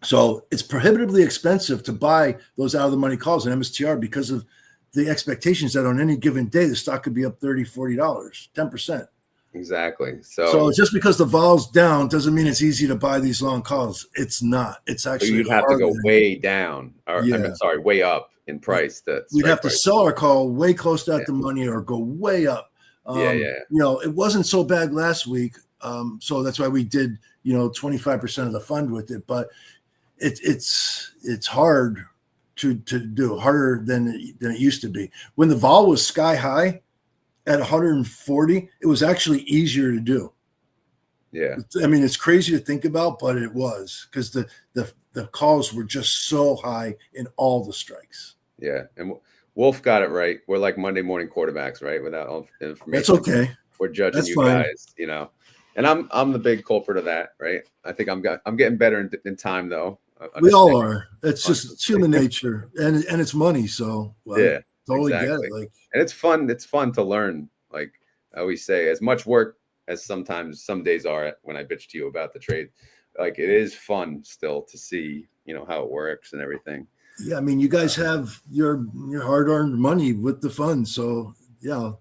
So it's prohibitively expensive to buy those out of the money calls in MSTR because of the expectations that on any given day, the stock could be up $30, $40, 10%. Exactly. So just because the vol's down doesn't mean it's easy to buy these long calls. It's not. It's actually you'd have to go way down, or way up in price. We'd have to sell our call way close to at the money or go way up. It wasn't so bad last week. So that's why we did, 25% of the fund with it. But it's hard to do, harder than it used to be. When the vol was sky high at 140, it was actually easier to do. Yeah. I mean, it's crazy to think about, but it was because the calls were just so high in all the strikes. Yeah. And Wolf got it right. We're like Monday morning quarterbacks, right? Without all the information. That's okay. We're judging That's you fine. guys, you know. And I'm the big culprit of that, right? I think I'm getting better in time though. We all are. It's just human nature, and it's money. So yeah, totally get exactly. it. Like, and it's fun. It's fun to learn. Like I always say, as much work as sometimes some days are when I bitch to you about the trade, like it is fun still to see, you know, how it works and everything. Yeah, I mean, you guys have your hard-earned money with the fund, so yeah.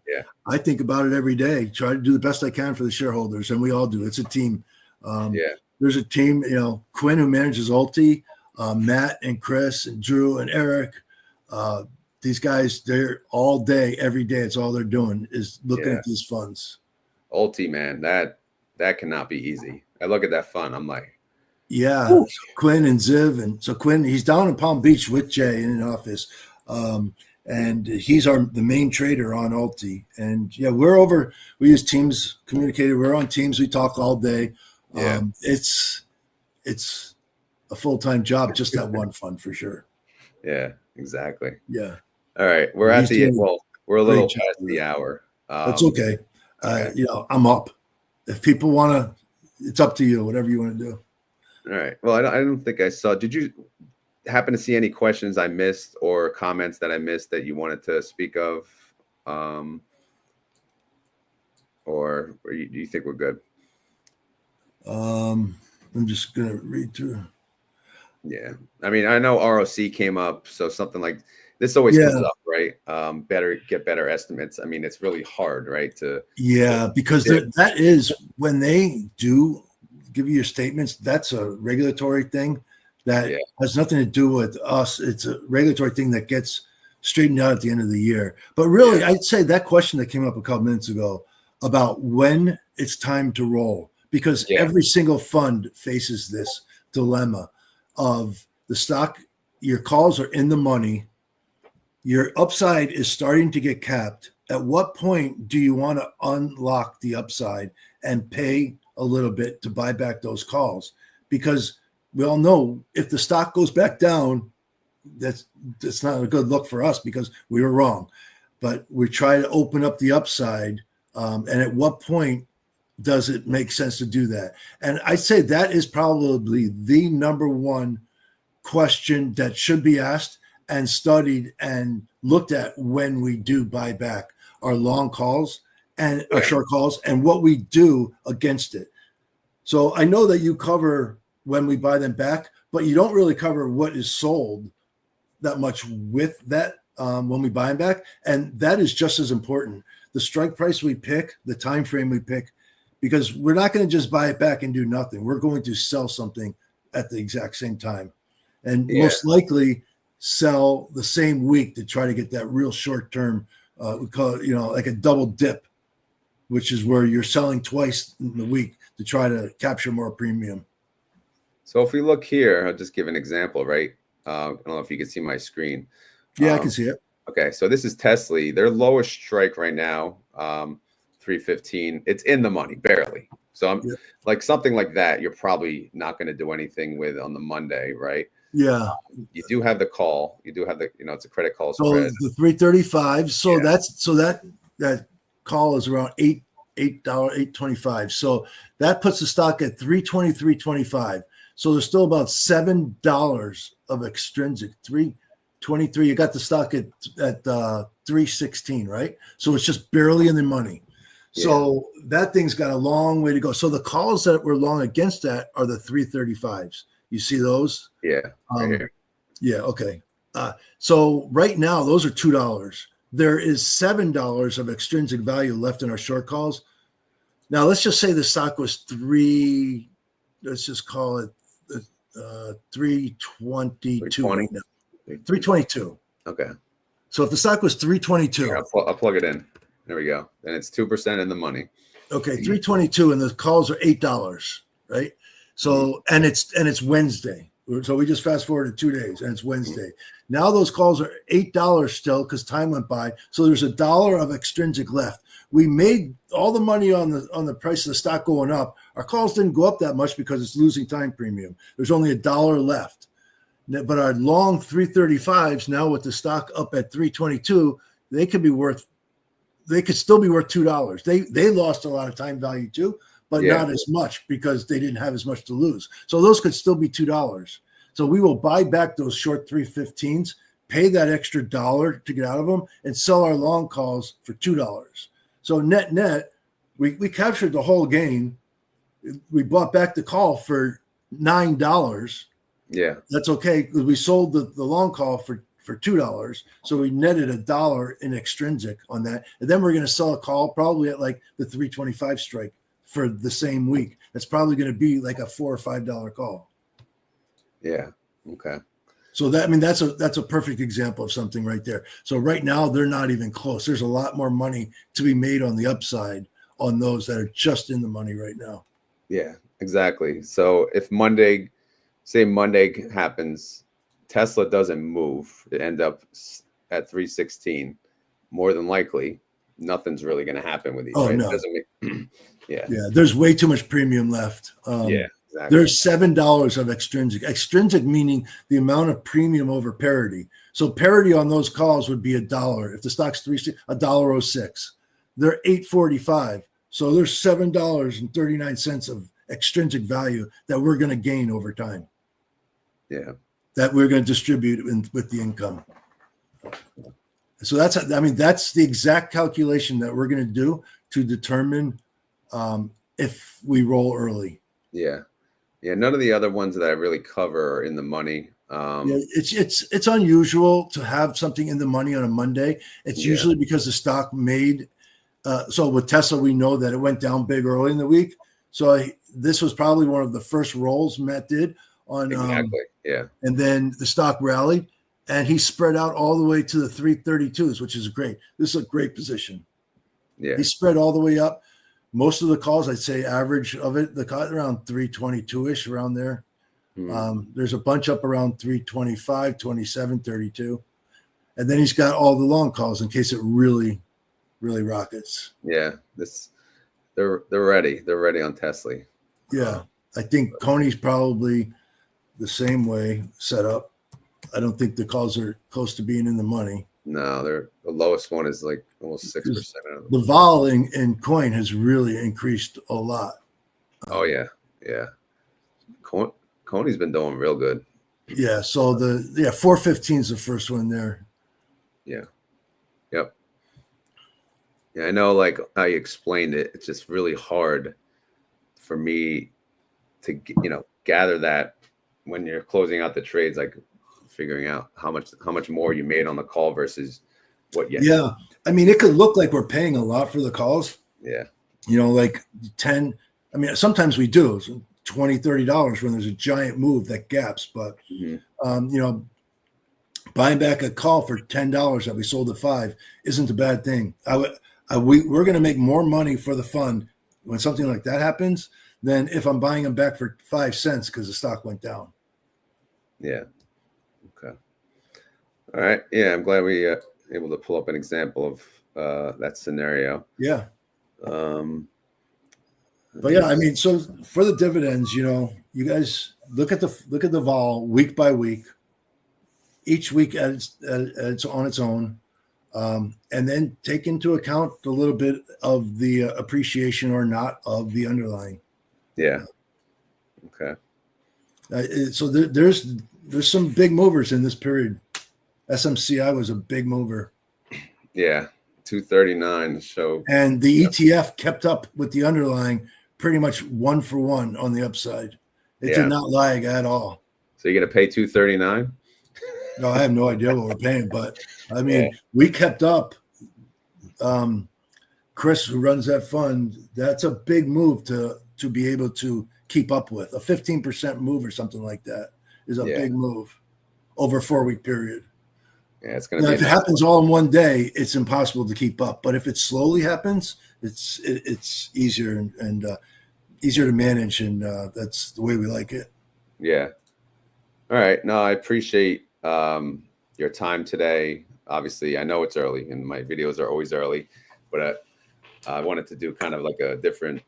I think about it every day. Try to do the best I can for the shareholders, and we all do. It's a team. There's a team. You know, Quinn, who manages Ulti, Matt and Chris and Drew and Eric. These guys, they're all day, every day. It's all they're doing is looking at these funds. Ulti, man, that cannot be easy. I look at that fund, I'm like, yeah. So Quinn and Ziv, and so Quinn, he's down in Palm Beach with Jay in an office, and he's the main trader on Ulti. And yeah, we use Teams Communicator. We're on Teams. We talk all day. It's a full-time job, just that one fund for sure. Yeah, exactly. Yeah. All right, we're at the we're a little past the hour. That's okay. You know, I'm up. If people want to, it's up to you. Whatever you want to do. All right. Well, I don't think I saw. Did you happen to see any questions I missed or comments that I missed that you wanted to speak of, or do you think we're good? I'm just gonna read through. Yeah, I mean, I know ROC came up, so something like this always comes up, right? Get better estimates. I mean, it's really hard, right? Because that is when they do give you your statements. That's a regulatory thing that has nothing to do with us. It's a regulatory thing that gets straightened out at the end of the year. But really, I'd say that question that came up a couple minutes ago about when it's time to roll, because every single fund faces this dilemma of the stock, your calls are in the money, your upside is starting to get capped. At what point do you want to unlock the upside and pay a little bit to buy back those calls? Because we all know if the stock goes back down, that's not a good look for us because we were wrong. But we try to open up the upside. And at what point does it make sense to do that? And I'd say that is probably the number one question that should be asked and studied and looked at when we do buy back our long calls and our short calls and what we do against it. So I know that you cover when we buy them back, but you don't really cover what is sold that much with that when we buy them back. And that is just as important. The strike price we pick, the time frame we pick, because we're not going to just buy it back and do nothing. We're going to sell something at the exact same time, and most likely sell the same week to try to get that real short term. We call it, like a double dip, which is where you're selling twice in the week to try to capture more premium. So if we look here, I'll just give an example, right? I don't know if you can see my screen. Yeah, I can see it. Okay, so this is Tesla. Their lowest strike right now, 315. It's in the money, barely. So I'm like something like that. You're probably not going to do anything with on the Monday, right? Yeah. You do have the call. You do have the, it's a credit call so spread. The 335. So that call is around $8.25. So that puts the stock at 323.25. So there's still about $7 of extrinsic. 323. You got the stock at 316, right? So it's just barely in the money. So that thing's got a long way to go. So the calls that were long against that are the 335s. You see those? Yeah. Right here. Yeah. Okay. So right now, those are $2. There is $7 of extrinsic value left in our short calls. Now, let's just say the stock was let's just call it 322. 322. Okay. So if the stock was 322. Here, I'll plug it in. There we go. And it's 2% in the money. Okay, 322, and the calls are $8, right? So and it's Wednesday. So we just fast forwarded 2 days, and it's Wednesday. Now those calls are $8 still because time went by. So there's $1 of extrinsic left. We made all the money on the price of the stock going up. Our calls didn't go up that much because it's losing time premium. There's only $1 left. But our long 335s now with the stock up at 322, they could still be worth $2. They lost a lot of time value too, but not as much because they didn't have as much to lose. So those could still be $2. So we will buy back those short 315s, pay that extra dollar to get out of them, and sell our long calls for $2. So net, we captured the whole gain. We bought back the call for $9. Yeah, that's okay because we sold the long call for $2. So we netted $1 in extrinsic on that. And then we're going to sell a call probably at like the 325 strike for the same week. That's probably going to be like a $4 or $5 call. Yeah. Okay. So that's a perfect example of something right there. So right now they're not even close. There's a lot more money to be made on the upside on those that are just in the money right now. Yeah, exactly. So if Monday happens, Tesla doesn't move, it end up at 316, more than likely nothing's really going to happen with these. Oh, right? no. It doesn't make, yeah. There's way too much premium left. Yeah, exactly. There's $7 of extrinsic meaning the amount of premium over parity. So parity on those calls would be $1. If the stock's $1.06, they're $8.45. So there's $7.39 of extrinsic value that we're going to gain over time. Yeah. That we're going to distribute with the income. So that's the exact calculation that we're going to do to determine if we roll early. Yeah. Yeah. None of the other ones that I really cover are in the money. It's unusual to have something in the money on a Monday. It's usually because the stock made. So with Tesla, we know that it went down big early in the week. So this was probably one of the first rolls Matt did on. Exactly. Yeah. And then the stock rallied, and he spread out all the way to the 332s, which is great. This is a great position. Yeah. He spread all the way up. Most of the calls, I'd say average of it, the call around 322-ish, around there. There's a bunch up around 325, 27, 32. And then he's got all the long calls in case it really, really rockets. Yeah. They're ready. They're ready on Tesla. Yeah. I think Coney's probably the same way set up. I don't think the calls are close to being in the money. No, the lowest one is like almost 6%. The vol in coin has really increased a lot. Oh yeah, yeah. Coney's been doing real good. Yeah. So 415 is the first one there. Yeah. Yep. Yeah, I know. Like how you explained it, it's just really hard for me to gather that when you're closing out the trades, like figuring out how much more you made on the call versus what you had. I mean, it could look like we're paying a lot for the calls. Yeah. Like 10. I mean, sometimes we do $20, $30 when there's a giant move that gaps, but buying back a call for $10 that we sold at $5 isn't a bad thing. We're going to make more money for the fund when something like that happens than if I'm buying them back for 5 cents because the stock went down. Yeah. Okay. All right. Yeah, I'm glad we able to pull up an example of that scenario. Yeah. But yeah, I mean, so for the dividends, you guys look at the vol week by week, each week it's on its own, and then take into account a little bit of the appreciation or not of the underlying. Yeah. Okay. So there's some big movers in this period. SMCY was a big mover. Yeah, 239 show. And the ETF kept up with the underlying pretty much 1 for 1 on the upside. It did not lag at all. So you're going to pay 239? No, I have no idea what we're paying, but I mean, we kept up. Chris, who runs that fund, that's a big move to be able to keep up with. A 15% move or something like that is a big move over a 4-week period. Yeah, it's going to be. If it happens all in one day, it's impossible to keep up. But if it slowly happens, it's easier and easier to manage, and that's the way we like it. Yeah. All right. No, I appreciate your time today. Obviously, I know it's early and my videos are always early, but I wanted to do kind of like a different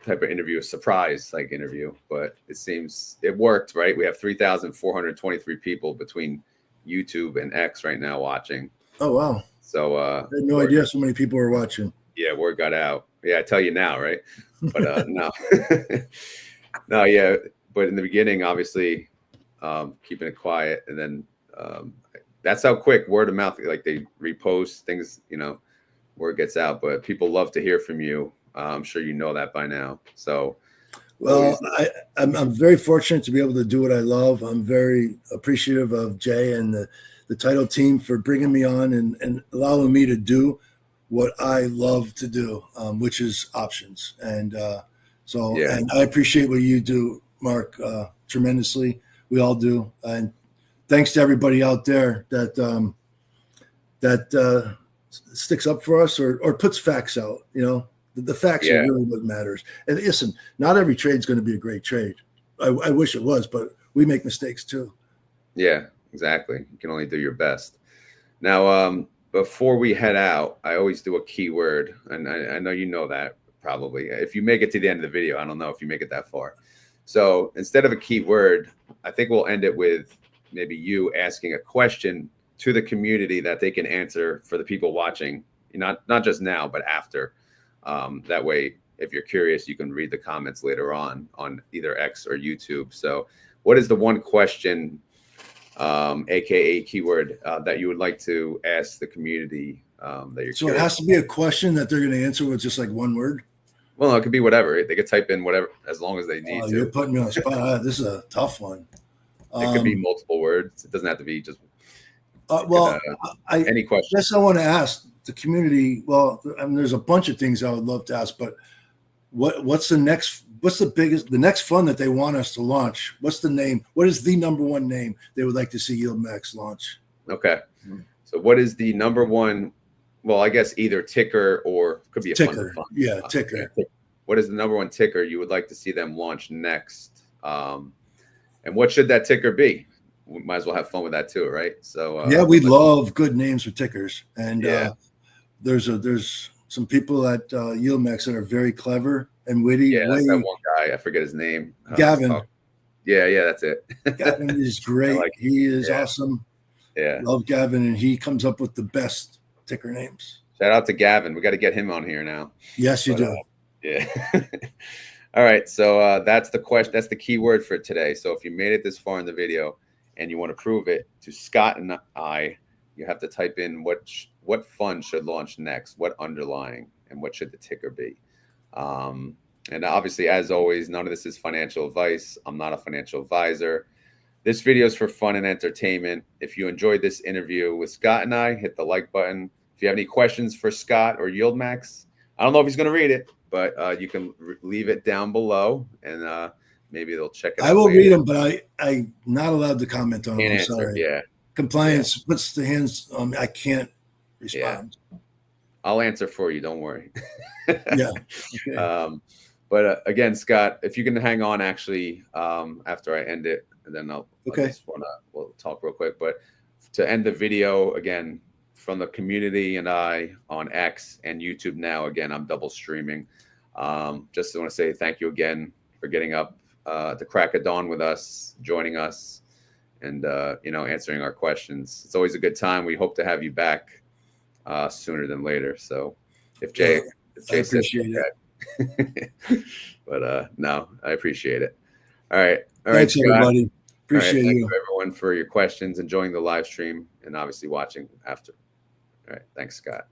type of interview, a surprise like interview, but it seems it worked, right? We have 3,423 people between YouTube and X right now watching. Oh, wow. So I had no idea so many people were watching. Yeah, word got out. Yeah, I tell you now, right? But no. No, yeah. But in the beginning, obviously, keeping it quiet, and then that's how quick word of mouth, like they repost things, you know, word gets out. But people love to hear from you. I'm sure you know that by now. So, well, I'm very fortunate to be able to do what I love. I'm very appreciative of Jay and the title team for bringing me on and allowing me to do what I love to do, which is options. And and I appreciate what you do, Mark, tremendously. We all do. And thanks to everybody out there that sticks up for us or puts facts out. You know, the facts are really what matters. And listen, not every trade's going to be a great trade. I wish it was, but we make mistakes too. Yeah, exactly. You can only do your best. Now, before we head out, I always do a keyword, and I know you know that probably. If you make it to the end of the video, I don't know if you make it that far. So instead of a keyword, I think we'll end it with maybe you asking a question to the community that they can answer for the people watching, not just now, but after. That way, if you're curious, you can read the comments later on either X or YouTube. So what is the one question, AKA keyword, that you would like to ask the community that you're So curious it has to be a question that they're going to answer with just like one word? Well, it could be whatever. They could type in whatever as long as they need to. You're putting me on the spot. This is a tough one. It could be multiple words. It doesn't have to be just any question. I guess I want to ask the community. Well, I mean, there's a bunch of things I would love to ask, but what's the next fund that they want us to launch? What's the name? What is the number one name they would like to see YieldMax launch? Okay. So what is the number one? Well, I guess either ticker or could be a ticker. Fund. Yeah, ticker. What is the number one ticker you would like to see them launch next? And what should that ticker be? We might as well have fun with that too, right? So yeah, we love good names for tickers, and there's some people at YieldMax that are very clever and witty. Yeah, that's that one guy. I forget his name. Gavin. Yeah, that's it. Gavin is great. He is awesome. Yeah, love Gavin, and he comes up with the best ticker names. Shout out to Gavin. We got to get him on here now. Yes, you do. Yeah. All right. So that's the question. That's the keyword for today. So if you made it this far in the video and you want to prove it to Scott and I, you have to type in what fund should launch next, what underlying, and what should the ticker be. And obviously, as always, none of this is financial advice. I'm not a financial advisor. This video is for fun and entertainment. If you enjoyed this interview with Scott and I, hit the like button. If you have any questions for Scott or YieldMax, I don't know if he's going to read it, but you can leave it down below, and maybe they'll check it out. I will read them, but I'm not allowed to comment on them. I'm sorry. Yeah. Compliance puts the hands on me. I can't respond. Yeah. I'll answer for you. Don't worry. Yeah. Okay. But again, Scott, if you can hang on actually after I end it, and then we'll talk real quick. But to end the video, again, from the community and I on X and YouTube now, again, I'm double streaming. Just want to say thank you again for getting up the crack of dawn with us, joining us, and answering our questions. It's always a good time. We hope to have you back sooner than later. So if Jay I appreciate it. But no, I appreciate it. All right. Thanks, everybody. Appreciate Thank you, everyone, for your questions, enjoying the live stream, and obviously watching after. All right. Thanks, Scott.